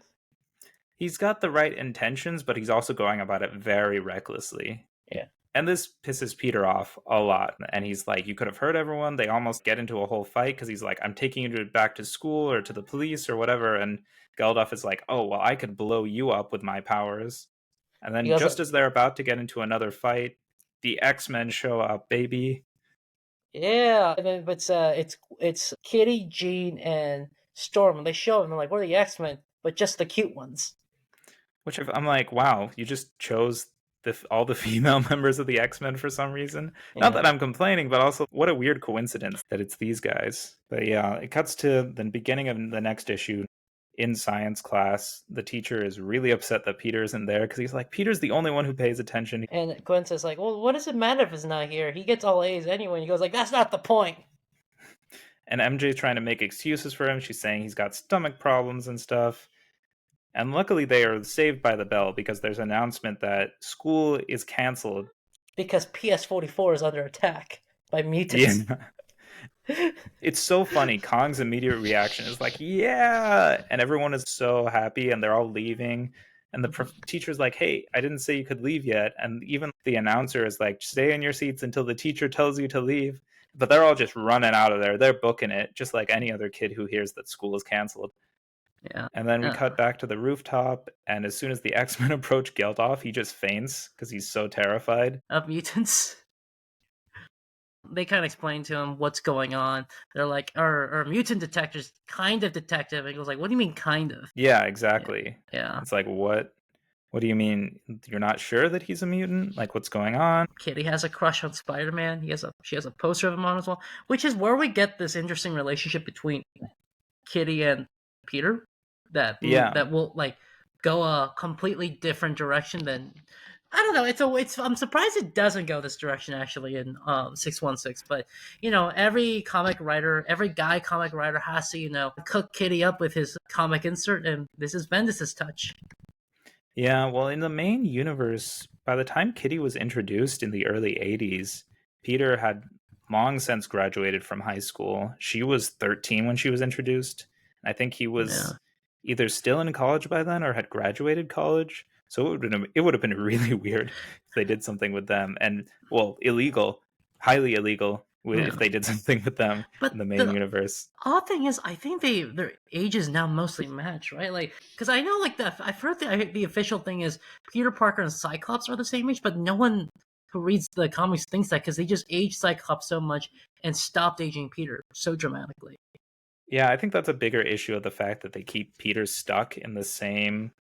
he's got the right intentions, but he's also going about it very recklessly. Yeah. And this pisses Peter off a lot. And he's like, you could have hurt everyone. They almost get into a whole fight because he's like, I'm taking you back to school or to the police or whatever. And Geldof is like, oh, well, I could blow you up with my powers. And He then goes just like, as they're about to get into another fight, the X-Men show up, baby. yeah, and then it's Kitty, Jean, and Storm, and they show them like, we're the X-Men, but just the cute ones. Which I'm like, wow, you just chose all the female members of the X-Men for some reason. Yeah. Not that I'm complaining, but also what a weird coincidence that it's these guys. But yeah, it cuts to the beginning of the next issue. In science class, the teacher is really upset that Peter isn't there because he's like, Peter's the only one who pays attention. And Gwen says like, well, what does it matter if he's not here? He gets all A's anyway. And he goes like, that's not the point. And MJ's trying to make excuses for him. She's saying he's got stomach problems and stuff. And luckily they are saved by the bell because there's an announcement that school is canceled. Because PS44 is under attack by mutants. Yeah. It's so funny. Kang's immediate reaction is like, yeah. And everyone is so happy and they're all leaving. And the teacher's like, hey, I didn't say you could leave yet. And even the announcer is like, stay in your seats until the teacher tells you to leave. But they're all just running out of there. They're booking it, just like any other kid who hears that school is canceled. Yeah. And then we cut back to the rooftop. And as soon as the X-Men approach Geldof, he just faints because he's so terrified. Of mutants. They kind of explain to him what's going on. They're like, our mutant detector's kind of detective. And he goes like, what do you mean kind of? Yeah, exactly. Yeah. It's like, what do you mean? You're not sure that he's a mutant? Like, what's going on? Kitty has a crush on Spider-Man. She has a poster of him on as well, which is where we get this interesting relationship between Kitty and Peter that will like go a completely different direction than, I don't know. I'm surprised it doesn't go this direction actually in 616. But every guy comic writer has to cook Kitty up with his comic insert, and this is Bendis' touch. Yeah, well, in the main universe, by the time Kitty was introduced in the early 80s, Peter had long since graduated from high school. She was 13 when she was introduced. I think he was either still in college by then or had graduated college. So it would have been really weird if they did something with them. And, well, illegal, highly illegal if they did something with them in the main universe. Odd thing is, I think their ages now mostly match, right? Like, because I know, like, I've heard the official thing is Peter Parker and Cyclops are the same age, but no one who reads the comics thinks that because they just aged Cyclops so much and stopped aging Peter so dramatically. Yeah, I think that's a bigger issue of the fact that they keep Peter stuck in the same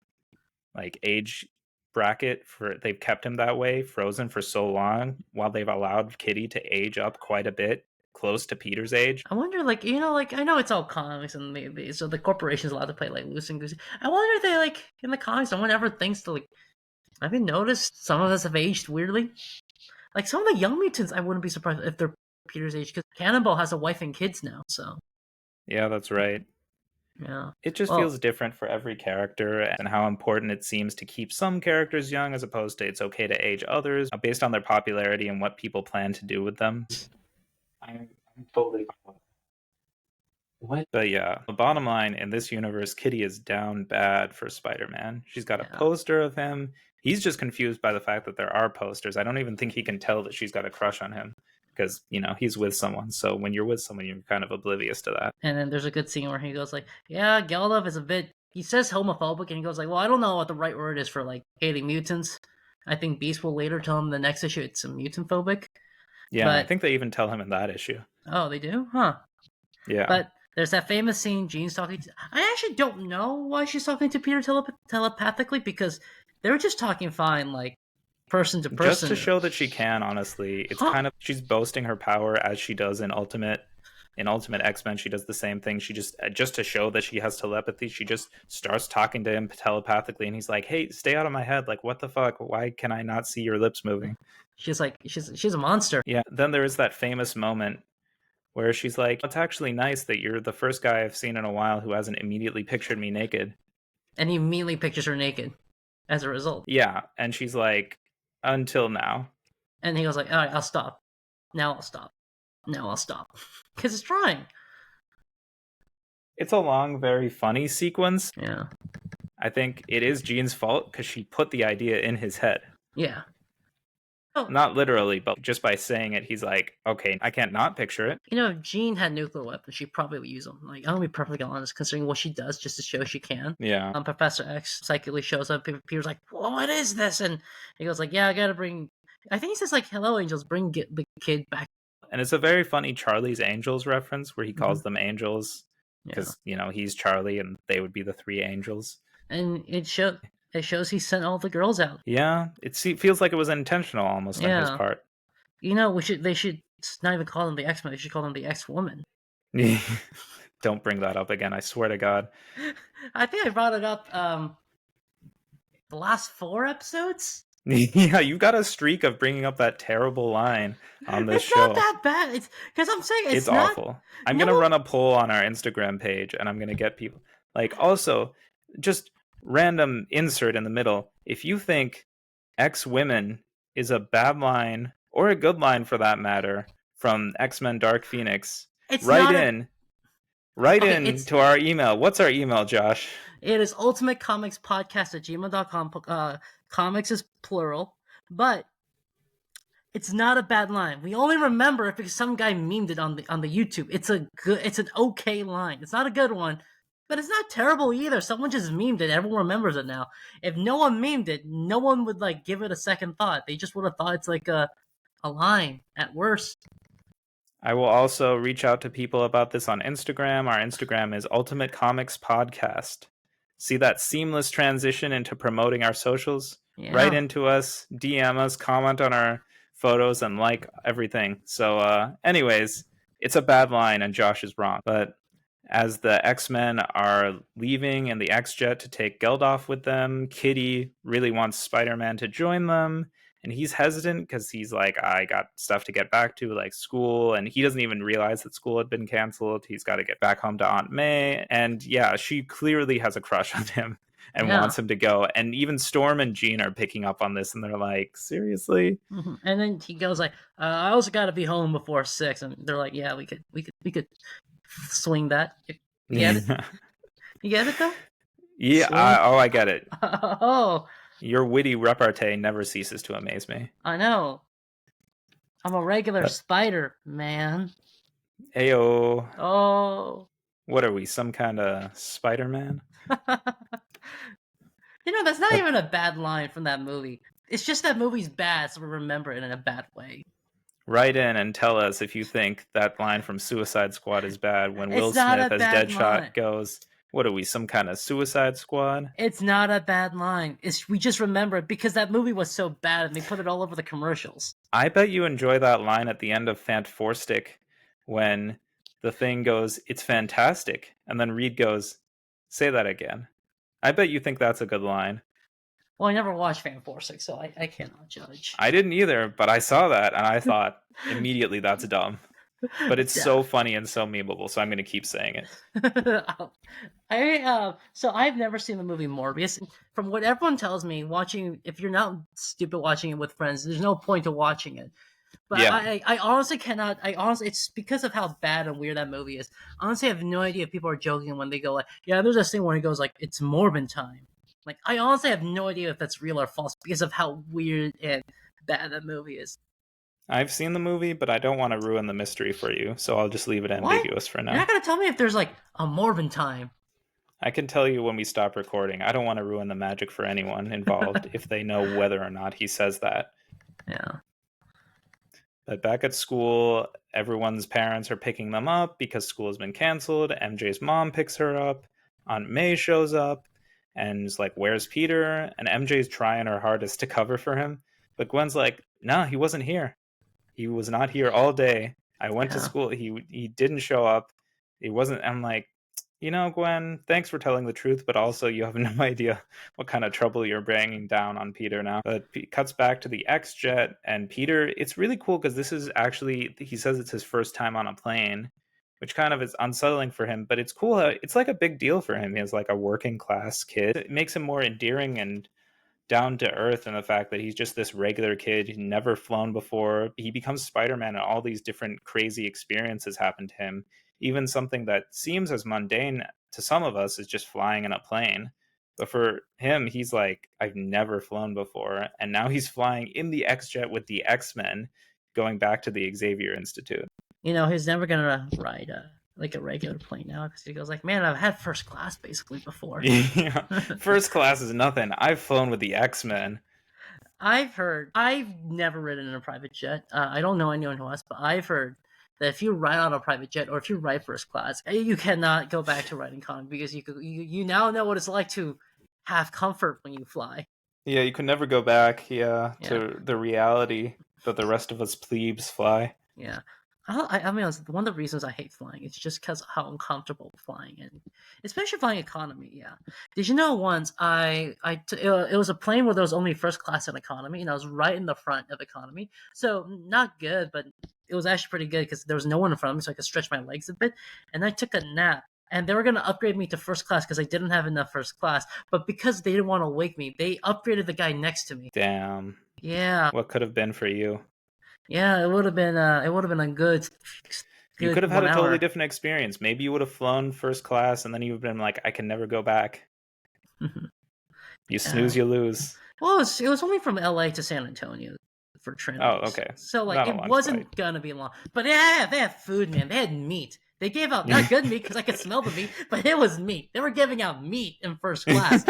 like age bracket they've kept him that way, frozen for so long, while they've allowed Kitty to age up quite a bit, close to Peter's age. I wonder, like, I know it's all comics and so the corporation's allowed to play like loose and goosey. I wonder if they, like, in the comics, no one ever thinks to, like, have you noticed some of us have aged weirdly? Like, some of the Young Mutants, I wouldn't be surprised if they're Peter's age, because Cannonball has a wife and kids now, so. Yeah, that's right. Yeah. It just feels different for every character, and how important it seems to keep some characters young as opposed to it's okay to age others based on their popularity and what people plan to do with them. I'm totally fine. What? But yeah, the bottom line, in this universe, Kitty is down bad for Spider-Man. She's got a poster of him. He's just confused by the fact that there are posters. I don't even think he can tell that she's got a crush on him. Because, he's with someone. So when you're with someone, you're kind of oblivious to that. And then there's a good scene where he goes like, yeah, Geldof is a bit, he says homophobic, and he goes like, well, I don't know what the right word is for, like, hating mutants. I think Beast will later tell him the next issue it's a mutant phobic. Yeah, but I think they even tell him in that issue. Oh, they do? Huh. Yeah. But there's that famous scene Jean's talking to, I actually don't know why she's talking to Peter telepathically, because they're just talking fine, like, person to person. Just to show that she can, honestly. It's kind of, she's boasting her power as she does in Ultimate X-Men. She does the same thing. She just to show that she has telepathy, she just starts talking to him telepathically, and he's like, hey, stay out of my head. Like, what the fuck? Why can I not see your lips moving? She's like, she's a monster. Yeah. Then there is that famous moment where she's like, it's actually nice that you're the first guy I've seen in a while who hasn't immediately pictured me naked. And he immediately pictures her naked as a result. Yeah. And she's like, until now. And he goes like, all right, I'll stop. Now I'll stop. Now I'll stop. Because it's trying. It's a long, very funny sequence. Yeah. I think it is Jean's fault because she put the idea in his head. Yeah. Not literally, but just by saying it, he's like, okay, I can't not picture it. You know, if Jean had nuclear weapons, she probably would use them. Like, I'm gonna be perfectly honest, considering what she does just to show she can. Yeah. Professor X psychically shows up. Peter's like, "Well, what is this?" And he goes like, "Yeah, I gotta bring." I think he says like, "Hello, angels, bring the kid back." And it's a very funny Charlie's Angels reference where he calls them angels Yeah, because, he's Charlie and they would be the three angels. and it shows he sent all the girls out. Yeah, feels like it was intentional almost on his Yeah, part. you know, they should not even call them the X-Men. They should call them the X-Woman. Don't bring that up again, I swear to God. I think I brought it up the last 4 episodes. Yeah, you got a streak of bringing up that terrible line on this It's show. not that bad. It's because I'm saying It's not awful. I'm gonna run a poll on our Instagram page, and I'm gonna get people also just random insert in the middle. If you think X-Women is a bad line or a good line for that matter from X-Men Dark Phoenix, write in to our email. What's our email, Josh? It is ultimatecomicspodcast@gmail.com. Comics is plural, but it's not a bad line. We only remember it because some guy memed it on the YouTube. It's an okay line. It's not a good one, but it's not terrible either. Someone just memed it. Everyone remembers it now. If no one memed it, no one would give it a second thought. They just would have thought it's like a line at worst. I will also reach out to people about this on Instagram. Our Instagram is Ultimate Comics Podcast. See that seamless transition into promoting our socials? Yeah. Write into us, DM us, comment on our photos, and like everything. So anyways, it's a bad line and Josh is wrong. But as the X-Men are leaving in the X-Jet to take Geldof with them, Kitty really wants Spider-Man to join them. And he's hesitant because he's like, I got stuff to get back to, like school. And he doesn't even realize that school had been canceled. He's got to get back home to Aunt May. And yeah, she clearly has a crush on him and wants him to go. And even Storm and Jean are picking up on this. And they're like, seriously? Mm-hmm. And then he goes like, I also got to be home before 6. And they're like, yeah, we could swing that. You get it? You get it though? Yeah. I get it. Oh. Your witty repartee never ceases to amaze me. I know. I'm a regular spider, man. Ayo. Oh. What are we, some kind of Spider-Man? That's not even a bad line from that movie. It's just that movie's bad, so we remember it in a bad way. Write in and tell us if you think that line from Suicide Squad is bad when Will Smith as Deadshot goes, what are we, some kind of Suicide Squad? It's not a bad line. We just remember it because that movie was so bad and they put it all over the commercials. I bet you enjoy that line at the end of Fantastic when the Thing goes, it's fantastic. And then Reed goes, say that again. I bet you think that's a good line. Well, I never watched Fantastic, so I cannot judge. I didn't either, but I saw that and I thought immediately that's dumb. But it's so funny and so memeable, so I'm going to keep saying it. So I've never seen the movie Morbius. From what everyone tells me, if you're not stupid watching it with friends, there's no point to watching it. But yeah. I honestly cannot. It's because of how bad and weird that movie is. Honestly, I have no idea if people are joking when they go like, yeah, there's this thing where he goes like, it's Morbin time. Like, I honestly have no idea if that's real or false because of how weird and bad that movie is. I've seen the movie, but I don't want to ruin the mystery for you, so I'll just leave it ambiguous for now. You're not going to tell me if there's like a Morbin time. I can tell you when we stop recording. I don't want to ruin the magic for anyone involved if they know whether or not he says that. Yeah. But back at school, everyone's parents are picking them up because school has been canceled. MJ's mom picks her up. Aunt May shows up and is like, where's Peter? And MJ's trying her hardest to cover for him. But Gwen's like, no, he wasn't here. He was not here all day. I went to school. He didn't show up. He wasn't. I'm like, Gwen, thanks for telling the truth, but also you have no idea what kind of trouble you're bringing down on Peter now. But it cuts back to the X-Jet and Peter. It's really cool because this is actually, he says it's his first time on a plane, which kind of is unsettling for him, but it's cool. It's like a big deal for him. He's like a working class kid. It makes him more endearing and down to earth in the fact that he's just this regular kid who's never flown before. He becomes Spider-Man and all these different crazy experiences happen to him. Even something that seems as mundane to some of us is just flying in a plane. But for him, he's like, I've never flown before, and now he's flying in the X-Jet with the X-Men, going back to the Xavier Institute. He's never gonna ride like a regular plane now because he goes like, man, I've had first class basically before. Yeah, first class is nothing. I've flown with the X-Men. I've never ridden in a private jet. I don't know anyone who has, but I've heard that if you ride on a private jet or if you ride first class, you cannot go back to riding economy because you now know what it's like to have comfort when you fly. Yeah, you can never go back, Yeah. to the reality that the rest of us plebes fly. Yeah. I mean, one of the reasons I hate flying is just because of how uncomfortable flying, and especially flying economy. Yeah. Did you know once it was a plane where there was only first class and economy, and I was right in the front of economy. So not good, but it was actually pretty good because there was no one in front of me, so I could stretch my legs a bit. And I took a nap, and they were gonna upgrade me to first class because I didn't have enough first class. But because they didn't want to wake me, they upgraded the guy next to me. Damn. Yeah. What could have been for you? Yeah, it would have been a good You could have had 1 a totally hour. different experience. Maybe you would have flown first class, and then you would have been like, I can never go back. You snooze, you lose. Well, it was only from LA to San Antonio for Trinity. Oh, okay. So like Not a it long wasn't flight. gonna be long. But yeah, they had food, man. They had meat. They gave out not good meat because I could smell the meat, but it was meat. They were giving out meat in first class.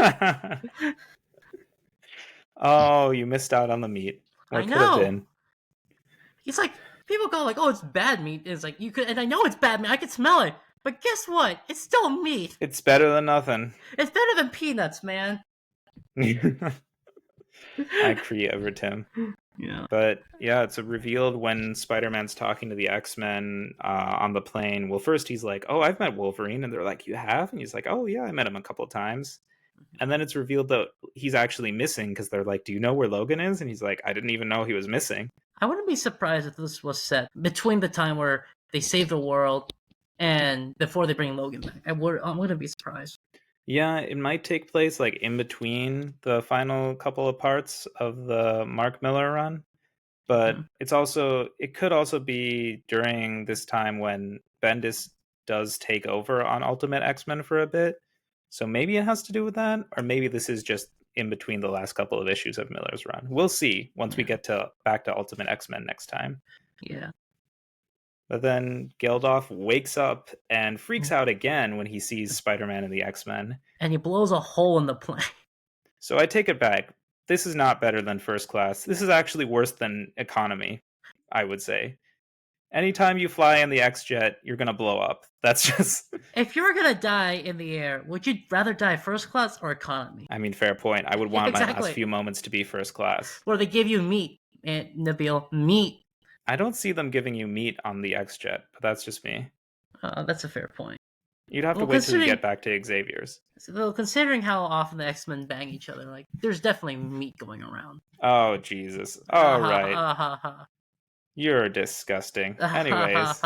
Oh, you missed out on the meat. What I could have know. been? It's like people go like, "Oh, it's bad meat." It's like you could, and I know it's bad meat. I could smell it, but guess what? It's still meat. It's better than nothing. It's better than peanuts, man. I agree, Everton. Yeah. But yeah, it's revealed when Spider-Man's talking to the X-Men on the plane. Well, first he's like, "Oh, I've met Wolverine," and they're like, "You have?" And he's like, "Oh yeah, I met him a couple of times." And then it's revealed that he's actually missing because they're like, "Do you know where Logan is?" And he's like, "I didn't even know he was missing." I wouldn't be surprised if this was set between the time where they save the world and before they bring Logan back. I wouldn't be surprised. Yeah, it might take place like in between the final couple of parts of the Mark Miller run, but it could also be during this time when Bendis does take over on Ultimate X-Men for a bit. So maybe it has to do with that, or maybe this is just in between the last couple of issues of Miller's run. We'll see once we get back to Ultimate X-Men next time. Yeah. But then Geldof wakes up and freaks out again when he sees Spider-Man and the X-Men. And he blows a hole in the plane. So I take it back. This is not better than first class. This is actually worse than economy, I would say. Anytime you fly in the X-Jet, you're going to blow up. That's just... If you were going to die in the air, would you rather die first class or economy? I mean, fair point. I would want Exactly. my last few moments to be first class. Where they give you meat, Nabeel. Meat. I don't see them giving you meat on the X-Jet, but that's just me. That's a fair point. You'd have to wait till you get back to Xavier's. Well, considering how often the X-Men bang each other, like, there's definitely meat going around. Oh, Jesus. All right. You're disgusting. Anyways.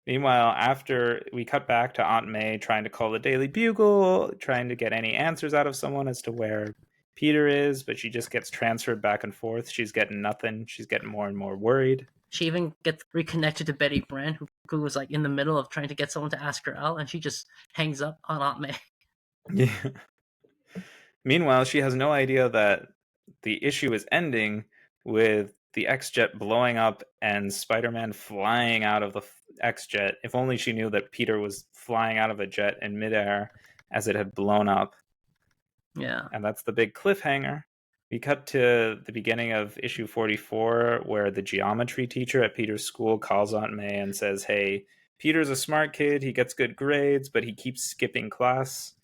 Meanwhile, after we cut back to Aunt May trying to call the Daily Bugle, trying to get any answers out of someone as to where Peter is, but she just gets transferred back and forth. She's getting nothing. She's getting more and more worried. She even gets reconnected to Betty Brant, who was like in the middle of trying to get someone to ask her out, and she just hangs up on Aunt May. Yeah. Meanwhile, she has no idea that the issue is ending with the X-Jet blowing up and Spider-Man flying out of the X-Jet. If only she knew that Peter was flying out of a jet in midair as it had blown up. Yeah. And that's the big cliffhanger. We cut to the beginning of issue 44, where the geometry teacher at Peter's school calls Aunt May and says, "Hey, Peter's a smart kid. He gets good grades, but he keeps skipping class.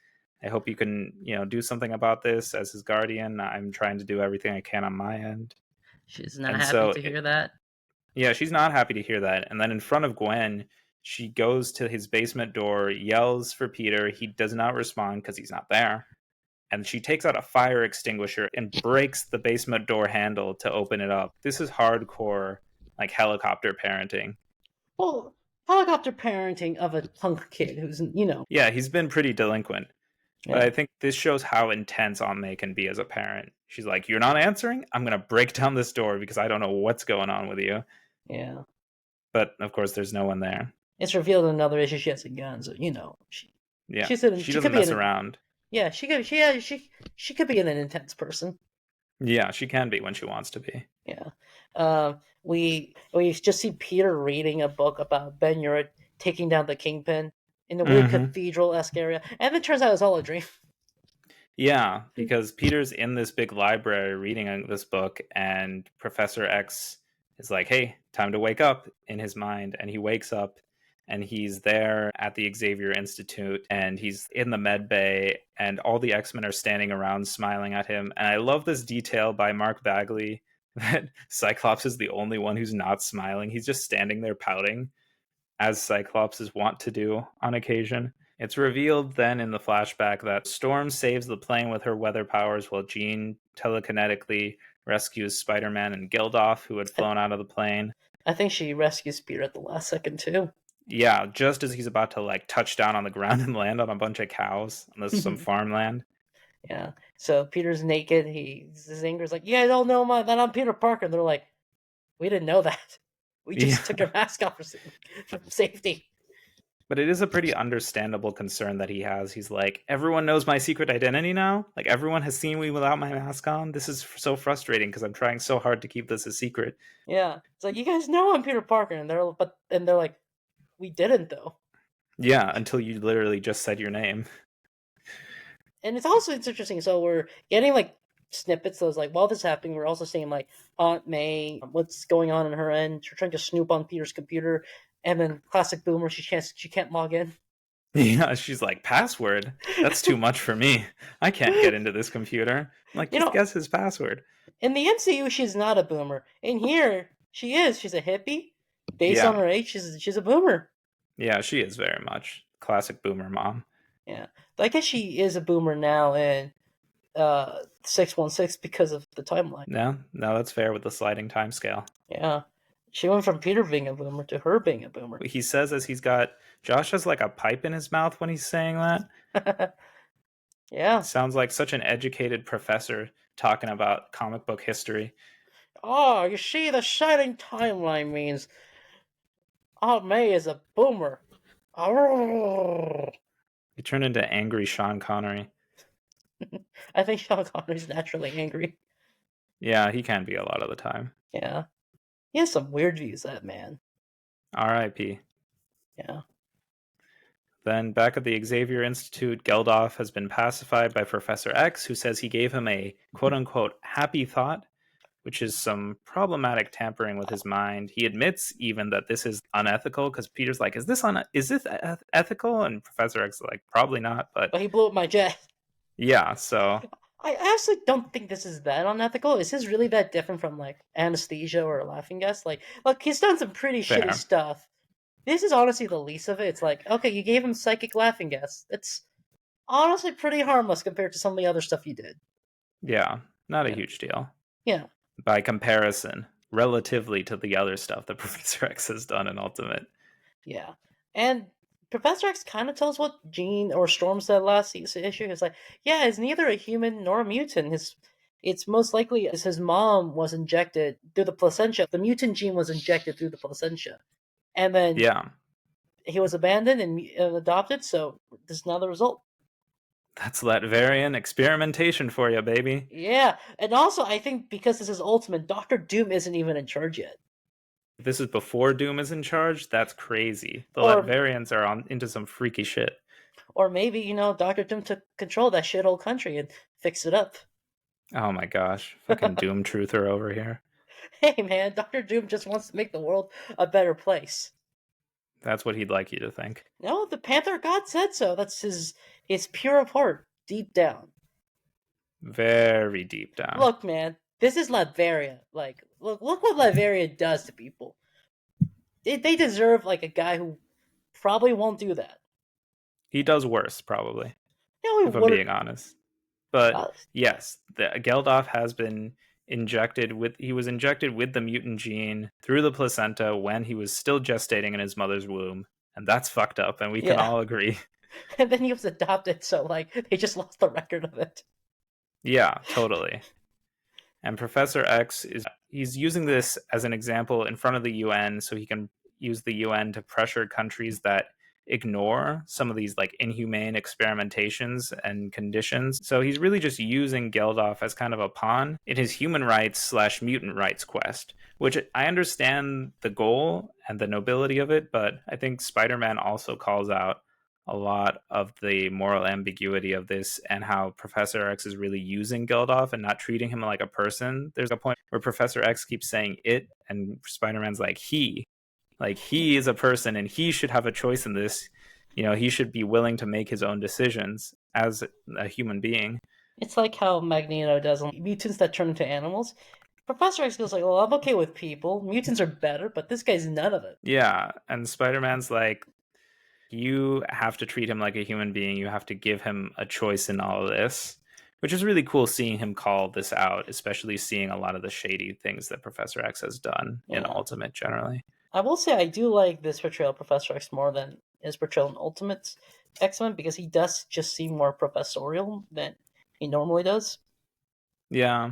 I hope you can, do something about this. As his guardian, I'm trying to do everything I can on my end." She's not happy to hear that. Yeah, she's not happy to hear that. And then in front of Gwen, she goes to his basement door, yells for Peter. He does not respond because he's not there. And she takes out a fire extinguisher and breaks the basement door handle to open it up. This is hardcore, like, helicopter parenting. Well, helicopter parenting of a punk kid who's, Yeah, he's been pretty delinquent. But I think this shows how intense Aunt May can be as a parent. She's like, "You're not answering? I'm going to break down this door because I don't know what's going on with you." Yeah. But, of course, there's no one there. It's revealed in another issue she has a gun, so, Yeah, she doesn't mess around. Yeah, she could be an intense person. Yeah, she can be when she wants to be. Yeah. We just see Peter reading a book about Ben Urich taking down the Kingpin in a weird Mm-hmm. cathedral-esque area, and it turns out it's all a dream. Yeah, because Peter's in this big library reading this book, and Professor X is like, hey, time to wake up in his mind. And he wakes up and he's there at the Xavier Institute and he's in the med bay, and all the X-Men are standing around smiling at him. And I love this detail by Mark Bagley that Cyclops is the only one who's not smiling. He's just standing there pouting, as Cyclops is wont to do on occasion. It's revealed then in the flashback that Storm saves the plane with her weather powers while Jean telekinetically rescues Spider-Man and Geldof, who had I, flown out of the plane. I think she rescues Peter at the last second too. Yeah, just as he's about to like touch down on the ground and land on a bunch of cows on this some farmland. Yeah. So Peter's naked. His anger's like, "You guys don't know that I'm Peter Parker." And they're like, "We didn't know that. We Yeah. just took your mask off for safety." But it is a pretty understandable concern that he has. He's like, everyone knows my secret identity now. Like, everyone has seen me without my mask on. This is so frustrating because I'm trying so hard to keep this a secret. Yeah. It's like, you guys know I'm Peter Parker, and they're like, we didn't though. Yeah, until you literally just said your name. And it's interesting. So we're getting like snippets. So it's like, while this is happening, we're also seeing like Aunt May, what's going on her end. She's trying to snoop on Peter's computer, and then classic Boomer, she can't log in. Yeah, she's like, password? That's too much for me. I can't get into this computer. I'm like, just guess his password. In the MCU, she's not a Boomer. In here, she is. She's a hippie. Based on her age, she's a Boomer. Yeah, she is very much classic Boomer mom. Yeah, but I guess she is a Boomer now in 616 because of the timeline. No, that's fair with the sliding time scale. Yeah, she went from Peter being a Boomer to her being a Boomer. He says as Josh has like a pipe in his mouth when he's saying that. Yeah. Sounds like such an educated professor talking about comic book history. Oh, you see, the sliding timeline means Aunt May is a Boomer. Oh. He turned into angry Sean Connery. I think Sean Connery's naturally angry. Yeah, he can be a lot of the time. Yeah. He has some weird views, that man. R.I.P. Yeah. Then back at the Xavier Institute, Geldof has been pacified by Professor X, who says he gave him a quote-unquote happy thought, which is some problematic tampering with his mind. He admits even that this is unethical, because Peter's like, is this ethical? And Professor X is like, probably not, but he blew up my jet. Yeah, so I actually don't think this is that unethical. Is this really that different from like Anesthesia or Laughing Gas? Like, look, he's done some pretty shitty stuff. This is honestly the least of it. It's like, okay, you gave him psychic laughing gas. It's honestly pretty harmless compared to some of the other stuff you did. Yeah, not a huge deal. Yeah. By comparison, relatively to the other stuff that Professor X has done in Ultimate. Yeah. And Professor X kind of tells what Jean or Storm said last issue. It's like, yeah, he's neither a human nor a mutant. It's most likely his mom was injected through the placenta. The mutant gene was injected through the placenta. And then he was abandoned and adopted, so this is now the result. That's Latverian experimentation for you, baby. Yeah, and also I think because this is Ultimate, Dr. Doom isn't even in charge yet. If this is before Doom is in charge, that's crazy. The Latverians are into some freaky shit. Or maybe, Dr. Doom took control of that shithole country and fixed it up. Oh my gosh, fucking Doom truther over here. Hey man, Dr. Doom just wants to make the world a better place. That's what he'd like you to think. No, the Panther God said so. That's his pure of heart, deep down. Very deep down. Look, man, this is Latveria. Like, look what Latveria does to people. They deserve like a guy who probably won't do that. He does worse, probably. No, if I'm being honest. But yes, the Geldof has been injected with the mutant gene through the placenta when he was still gestating in his mother's womb, and that's fucked up, and we can all agree. And then he was adopted, so like they just lost the record of it. Yeah, totally. And Professor X he's using this as an example in front of the UN, so he can use the UN to pressure countries that ignore some of these like inhumane experimentations and conditions. So he's really just using Geldof as kind of a pawn in his human rights slash mutant rights quest, which I understand the goal and the nobility of it, but I think Spider-Man also calls out a lot of the moral ambiguity of this and how Professor X is really using Geldof and not treating him like a person. There's a point where Professor X keeps saying it, and Spider-Man's like, he is a person and he should have a choice in this. He should be willing to make his own decisions as a human being. It's like how Magneto does on mutants that turn into animals. Professor X goes like, well, I'm okay with people. Mutants are better, but this guy's none of it. Yeah, and Spider-Man's like, you have to treat him like a human being. You have to give him a choice in all of this, which is really cool seeing him call this out, especially seeing a lot of the shady things that Professor X has done in Ultimate generally. I will say I do like this portrayal of Professor X more than his portrayal in Ultimate X-Men, because he does just seem more professorial than he normally does. Yeah.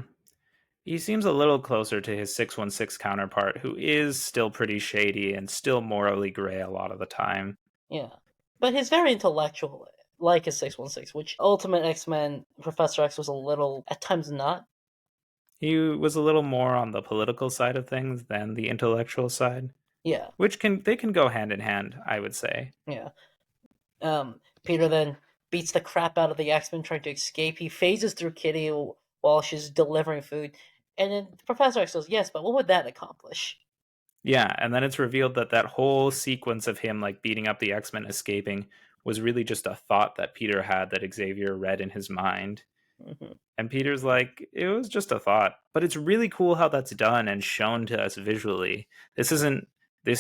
He seems a little closer to his 616 counterpart, who is still pretty shady and still morally gray a lot of the time. Yeah. But he's very intellectual, like his 616, which Ultimate X-Men Professor X was a little, at times not. He was a little more on the political side of things than the intellectual side. Yeah. Which they can go hand in hand, I would say. Yeah. Peter then beats the crap out of the X-Men trying to escape. He phases through Kitty while she's delivering food. And then Professor X goes, yes, but what would that accomplish? Yeah, and then it's revealed that whole sequence of him like beating up the X-Men escaping was really just a thought that Peter had that Xavier read in his mind. Mm-hmm. And Peter's like, it was just a thought. But it's really cool how that's done and shown to us visually. This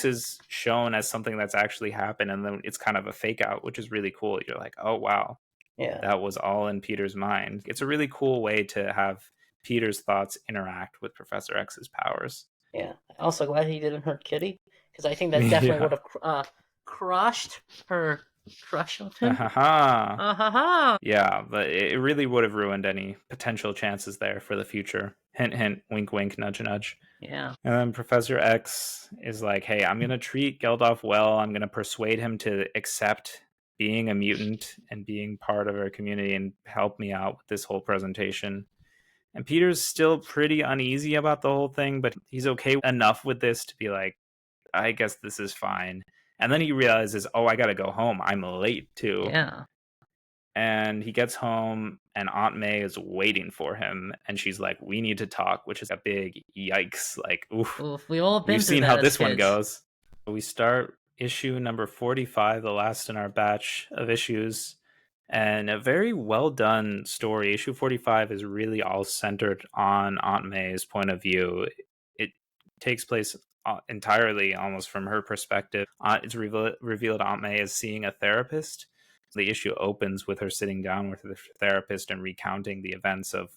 is shown as something that's actually happened, and then it's kind of a fake out, which is really cool. You're like, oh wow, Yeah, that was all in Peter's mind. It's a really cool way to have Peter's thoughts interact with Professor X's powers. yeah. Also glad he didn't hurt Kitty, because I think that definitely Yeah. would have crushed her crush on him. Ha. Yeah, but it really would have ruined any potential chances there for the future. Hint, hint, wink, wink, nudge, nudge. Yeah. And then Professor X is like, hey, I'm going to treat Geldof well. I'm going to persuade him to accept being a mutant and being part of our community and help me out with this whole presentation. And Peter's still pretty uneasy about the whole thing, but he's okay enough with this to be like, I guess this is fine. And then he realizes, oh, I got to go home. I'm late too. Yeah. And he gets home and Aunt May is waiting for him. And she's like, we need to talk, which is a big yikes. Like, oof. We all been We've through seen that how as this one kids. goes. We start issue number 45, the last in our batch of issues. And a very well done story. Issue 45 is really all centered on Aunt May's point of view. It takes place entirely almost from her perspective. It's revealed Aunt May is seeing a therapist. The issue opens with her sitting down with the therapist and recounting the events of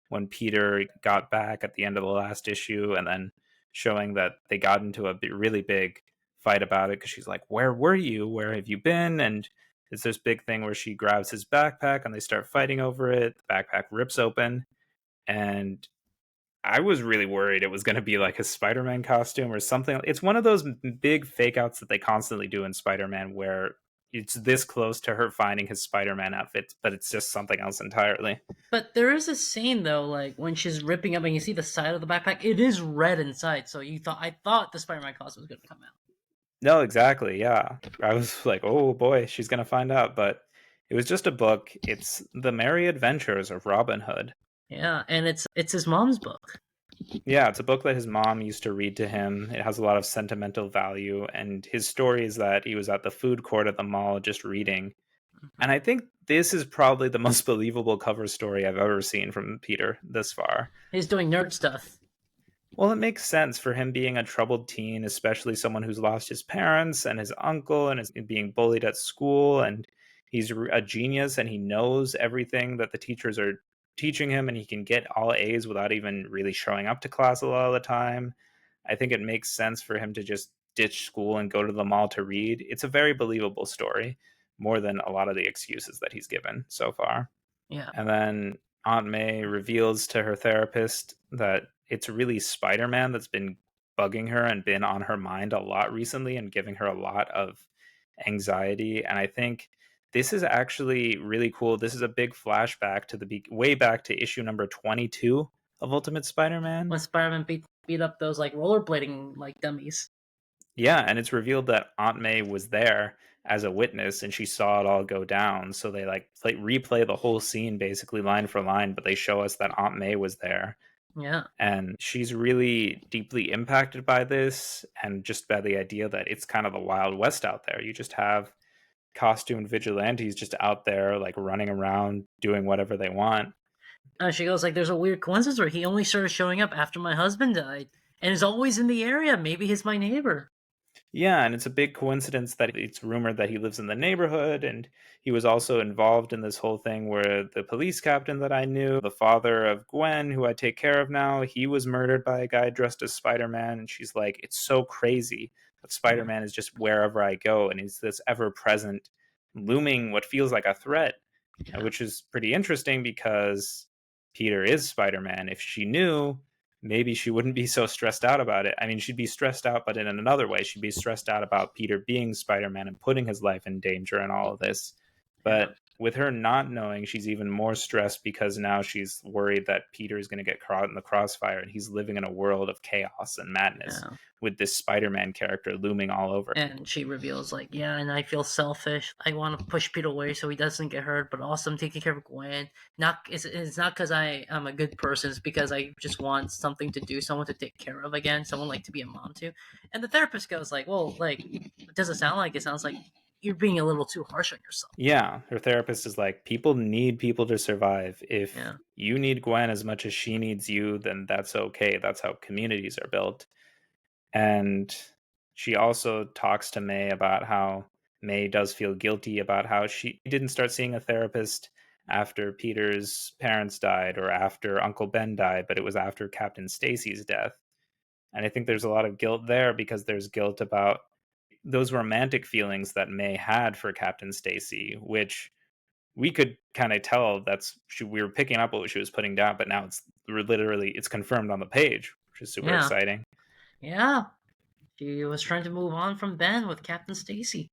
when Peter got back at the end of the last issue, and then showing that they got into a really big fight about it because she's like, where were you? Where have you been? And it's this big thing where she grabs his backpack and they start fighting over it. The backpack rips open, and I was really worried it was going to be like a Spider-Man costume or something. It's one of those big fake outs that they constantly do in Spider-Man where it's this close to her finding his Spider-Man outfit, but it's just something else entirely. But there is a scene though, like when she's ripping up and you see the side of the backpack, it is red inside. So I thought the Spider-Man costume was going to come out. No, exactly. Yeah. I was like, oh boy, she's going to find out. But it was just a book. It's The Merry Adventures of Robin Hood. Yeah, and it's his mom's book. Yeah, it's a book that his mom used to read to him. It has a lot of sentimental value. And his story is that he was at the food court at the mall just reading. And I think this is probably the most believable cover story I've ever seen from Peter this far. He's doing nerd stuff. Well, it makes sense for him being a troubled teen, especially someone who's lost his parents and his uncle and is being bullied at school. And he's a genius and he knows everything that the teachers are teaching him, and he can get all A's without even really showing up to class a lot of the time. I think it makes sense for him to just ditch school and go to the mall to read. It's a very believable story, more than a lot of the excuses that he's given so far. Yeah. And then Aunt May reveals to her therapist that it's really Spider-Man that's been bugging her and been on her mind a lot recently and giving her a lot of anxiety. And I think this is actually really cool. This is a big flashback to way back to issue number 22 of Ultimate Spider-Man. When Spider-Man beat up those like rollerblading like dummies. Yeah, and it's revealed that Aunt May was there as a witness and she saw it all go down. So they replay the whole scene basically line for line, but they show us that Aunt May was there. Yeah. And she's really deeply impacted by this and just by the idea that it's kind of the Wild West out there. You just have costumed vigilantes just out there like running around doing whatever they want. She goes like, "There's a weird coincidence where he only started showing up after my husband died, and is always in the area. Maybe he's my neighbor." Yeah, and it's a big coincidence that it's rumored that he lives in the neighborhood, and he was also involved in this whole thing where the police captain that I knew, the father of Gwen, who I take care of now, he was murdered by a guy dressed as Spider-Man, and she's like, it's so crazy that Spider-Man is just wherever I go, and he's this ever-present, looming, what feels like a threat, Yeah. which is pretty interesting because Peter is Spider-Man. If she knew, maybe she wouldn't be so stressed out about it. I mean, she'd be stressed out, but in another way, she'd be stressed out about Peter being Spider-Man and putting his life in danger and all of this. But with her not knowing, she's even more stressed because now she's worried that Peter is going to get caught in the crossfire and he's living in a world of chaos and madness with this Spider-Man character looming all over. And she reveals like, yeah, and I feel selfish. I want to push Peter away so he doesn't get hurt, but also I'm taking care of Gwen. It's not because I'm a good person. It's because I just want something to do, someone to take care of again, someone like to be a mom to. And the therapist goes like, well, like, it doesn't sound like it sounds like you're being a little too harsh on yourself. Yeah, her therapist is like, people need people to survive. If you need Gwen as much as she needs you, then that's okay. That's how communities are built. And she also talks to May about how May does feel guilty about how she didn't start seeing a therapist after Peter's parents died or after Uncle Ben died, but it was after Captain Stacy's death. And I think there's a lot of guilt there because there's guilt about those romantic feelings that May had for Captain Stacy, which we could kind of tell we were picking up what she was putting down, but now it's confirmed on the page, which is super exciting. Yeah. She was trying to move on from Ben with Captain Stacy.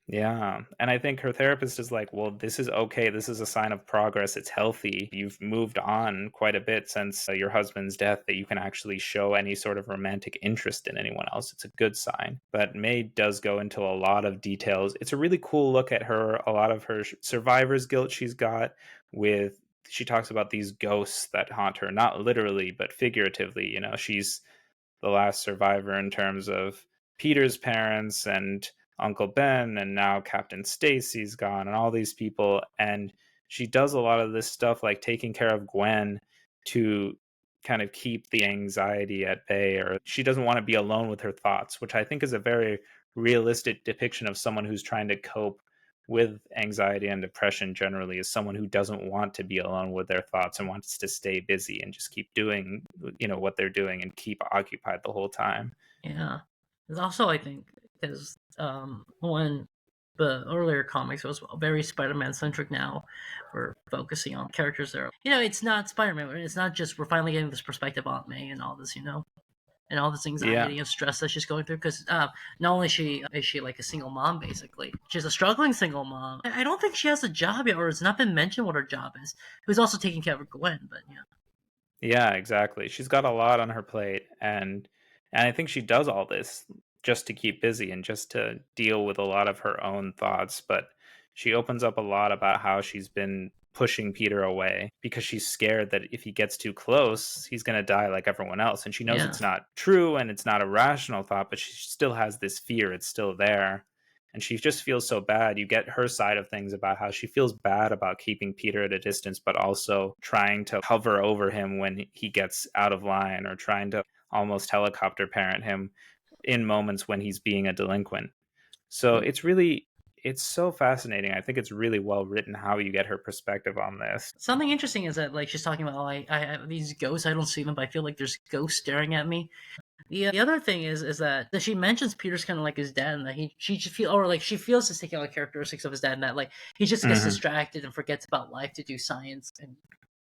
Yeah. And I think her therapist is like, well, this is okay. This is a sign of progress. It's healthy. You've moved on quite a bit since your husband's death that you can actually show any sort of romantic interest in anyone else. It's a good sign. But May does go into a lot of details. It's a really cool look at her, a lot of her survivor's guilt she's got she talks about these ghosts that haunt her, not literally, but figuratively. You know, she's the last survivor in terms of Peter's parents and Uncle Ben, and now Captain Stacy's gone, and all these people. And she does a lot of this stuff, like taking care of Gwen to kind of keep the anxiety at bay, or she doesn't want to be alone with her thoughts, which I think is a very realistic depiction of someone who's trying to cope with anxiety and depression generally, is someone who doesn't want to be alone with their thoughts and wants to stay busy and just keep doing, what they're doing and keep occupied the whole time. Yeah. There's also, I think, because when the earlier comics was very Spider-Man centric, now we're focusing on characters that are, it's not Spider-Man. It's not just we're finally getting this perspective on May and all this, and all this anxiety and stress that she's going through. Because not only is she like a single mom, basically, she's a struggling single mom. I don't think she has a job yet, or it's not been mentioned what her job is. Who's also taking care of Gwen, but yeah. Yeah, exactly. She's got a lot on her plate, and I think she does all this just to keep busy and just to deal with a lot of her own thoughts, but she opens up a lot about how she's been pushing Peter away because she's scared that if he gets too close, he's going to die like everyone else. And she knows it's not true and it's not a rational thought, but she still has this fear. It's still there. And she just feels so bad. You get her side of things about how she feels bad about keeping Peter at a distance, but also trying to hover over him when he gets out of line, or trying to almost helicopter parent him in moments when he's being a delinquent. So it's so fascinating. I think it's really well written how you get her perspective on this. Something interesting is that, like, she's talking about, I have these ghosts. I don't see them, but I feel like there's ghosts staring at me. The other thing is that she mentions Peter's kind of like his dad, and that she feels his taking on characteristics of his dad, and that like he just gets distracted and forgets about life to do science,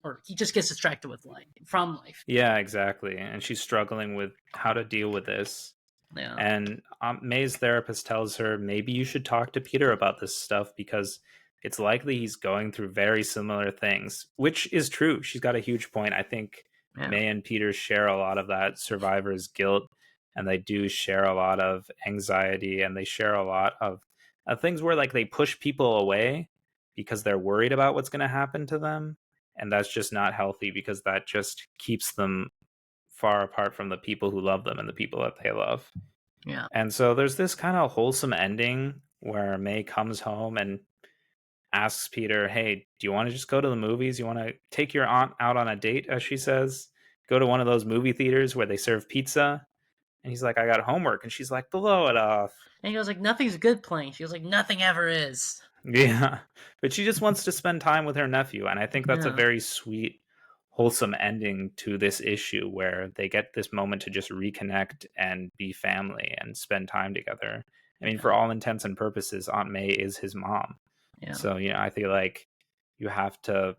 or he just gets distracted with life from life. Yeah, exactly. And she's struggling with how to deal with this. Yeah. And May's therapist tells her maybe you should talk to Peter about this stuff because it's likely he's going through very similar things, which is true. She's got a huge point. I think Yeah. May and Peter share a lot of that survivor's guilt, and they do share a lot of anxiety, and they share a lot of things where like they push people away because they're worried about what's going to happen to them, and that's just not healthy because that just keeps them far apart from the people who love them and the people that they love. Yeah. And so there's this kind of wholesome ending where May comes home and asks Peter, "Hey, do you want to just go to the movies? You want to take your aunt out on a date," as she says? Go to one of those movie theaters where they serve pizza. And he's like, "I got homework." And she's like, "Blow it off." And he goes like, "Nothing's good playing." She goes like, "Nothing ever is." Yeah. But she just wants to spend time with her nephew. And I think that's a Yeah. very sweet, wholesome ending to this issue where they get this moment to just reconnect and be family and spend time together. I mean, for Yeah. all intents and purposes, Aunt May is his mom. Yeah. So, I feel like you have to,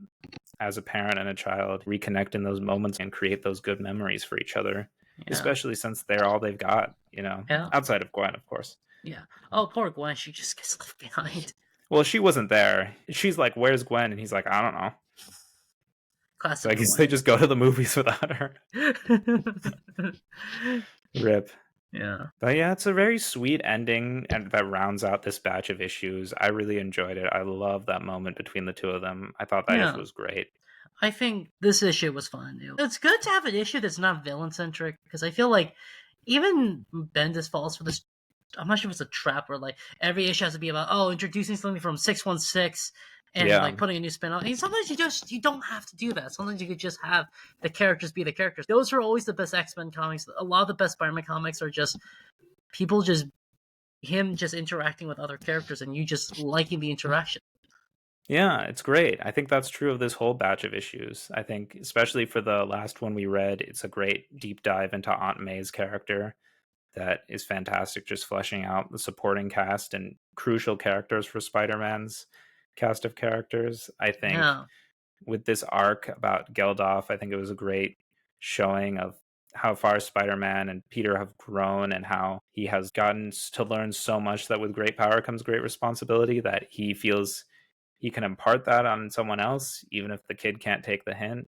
as a parent and a child, reconnect in those moments and create those good memories for each other, Yeah. especially since they're all they've got, Yeah. outside of Gwen, of course. Yeah. Oh, poor Gwen. She just gets left behind. Well, she wasn't there. She's like, "Where's Gwen?" And he's like, "I don't know." So I Classic guess they Gwen. just go to the movies without her. Rip. Yeah. But yeah, it's a very sweet ending and that rounds out this batch of issues. I really enjoyed it. I love that moment between the two of them. I thought that issue Yeah. was great. I think this issue was fun. It's good to have an issue that's not villain centric because I feel like even Bendis falls for this. I'm not sure if it's a trap where like every issue has to be about introducing something from 616 and Yeah. like putting a new spin on. And sometimes you don't have to do that. Sometimes you could just have the characters be the characters. Those are always the best X-Men comics. A lot of the best Spider-Man comics are just people just him just interacting with other characters and you just liking the interaction. Yeah, it's great. I think that's true of this whole batch of issues. I think, especially for the last one we read, it's a great deep dive into Aunt May's character that is fantastic, just fleshing out the supporting cast and crucial characters for Spider Man's cast of characters. I think Yeah. with this arc about Geldof, I think it was a great showing of how far Spider Man and Peter have grown and how he has gotten to learn so much that with great power comes great responsibility, that he feels he can impart that on someone else, even if the kid can't take the hint.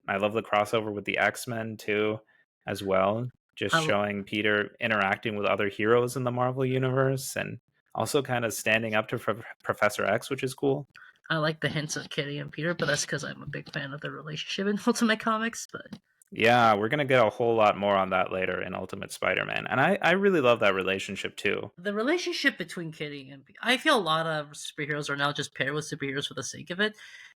I love the crossover with the X-Men too, as well. Just I, showing Peter interacting with other heroes in the Marvel universe and also kind of standing up to Professor X, which is cool. I like the hints of Kitty and Peter, but that's because I'm a big fan of their relationship in Ultimate Comics. But Yeah, we're going to get a whole lot more on that later in Ultimate Spider-Man. And I really love that relationship too. the relationship between Kitty and I feel a lot of superheroes are now just paired with superheroes for the sake of it.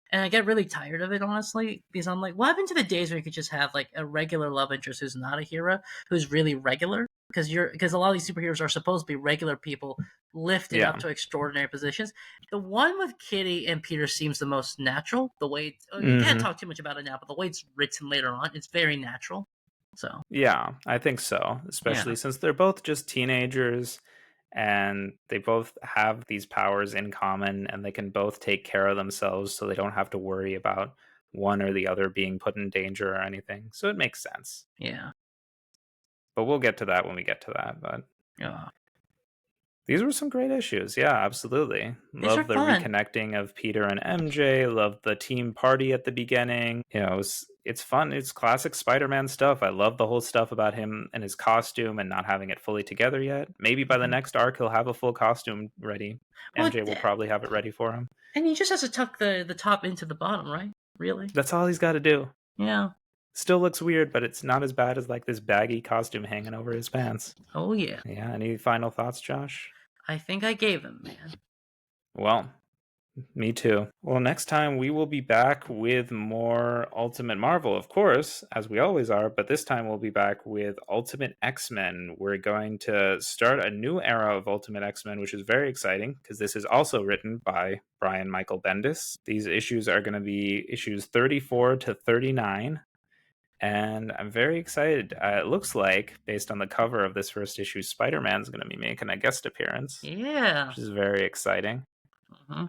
And I get really tired of it, honestly, because I'm like, what happened to the days where you could just have like a regular love interest who's not a hero, who's really regular? Because a lot of these superheroes are supposed to be regular people lifted up Yeah. to extraordinary positions. The one with Kitty and Peter seems the most natural. The way you can't Hmm. talk too much about it now, but the way it's written later on, it's very natural. So Yeah, I think so, yeah, especially since they're both just teenagers and they both have these powers in common and they can both take care of themselves so they don't have to worry about one or the other being put in danger or anything. So it makes sense. yeah, But we'll get to that when we get to that. But yeah. these were some great issues. Yeah, absolutely. These are Love the fun. reconnecting of Peter and MJ. Love the team party at the beginning. It's fun. It's classic Spider-Man stuff. I love the whole stuff about him and his costume and not having it fully together yet. Maybe by the Mhm. next arc he'll have a full costume ready. Well, MJ will probably have it ready for him. and he just has to tuck the top into the bottom, right? Really? That's all he's got to do. Yeah. Still looks weird, but it's not as bad as like this baggy costume hanging over his pants. Oh yeah. Yeah, any final thoughts, Josh? I think I gave him, man. Well, me too. Well, next time we will be back with more Ultimate Marvel, of course, as we always are, but this time we'll be back with Ultimate X-Men. We're going to start a new era of Ultimate X-Men, which is very exciting because this is also written by Brian Michael Bendis. These issues are going to be issues 34 to 39. And I'm very excited. It looks like, based on the cover of this first issue, Spider-Man's going to be making a guest appearance, Yeah. which is very exciting. Uh-huh.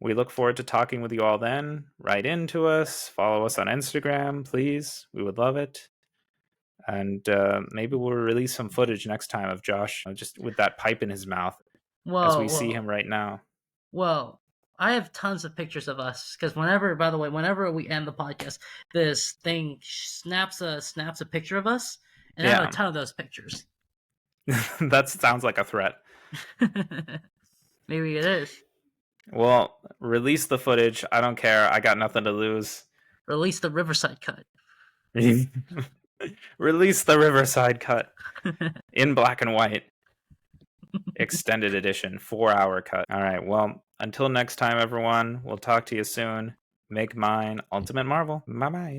We look forward to talking with you all then. Write into us, follow us on Instagram, please. We would love it. And maybe we'll release some footage next time of Josh just with that pipe in his mouth as we see him right now. Well, I have tons of pictures of us because whenever we end the podcast, this thing snaps a picture of us, and I have a ton of those pictures. That sounds like a threat. Maybe it is. Well, release the footage. I don't care. I got nothing to lose. Release the Riverside cut. Release the Riverside cut in black and white. Extended edition, 4-hour cut. All right. Well, until next time, everyone. We'll talk to you soon. Make mine Ultimate Marvel. Bye bye.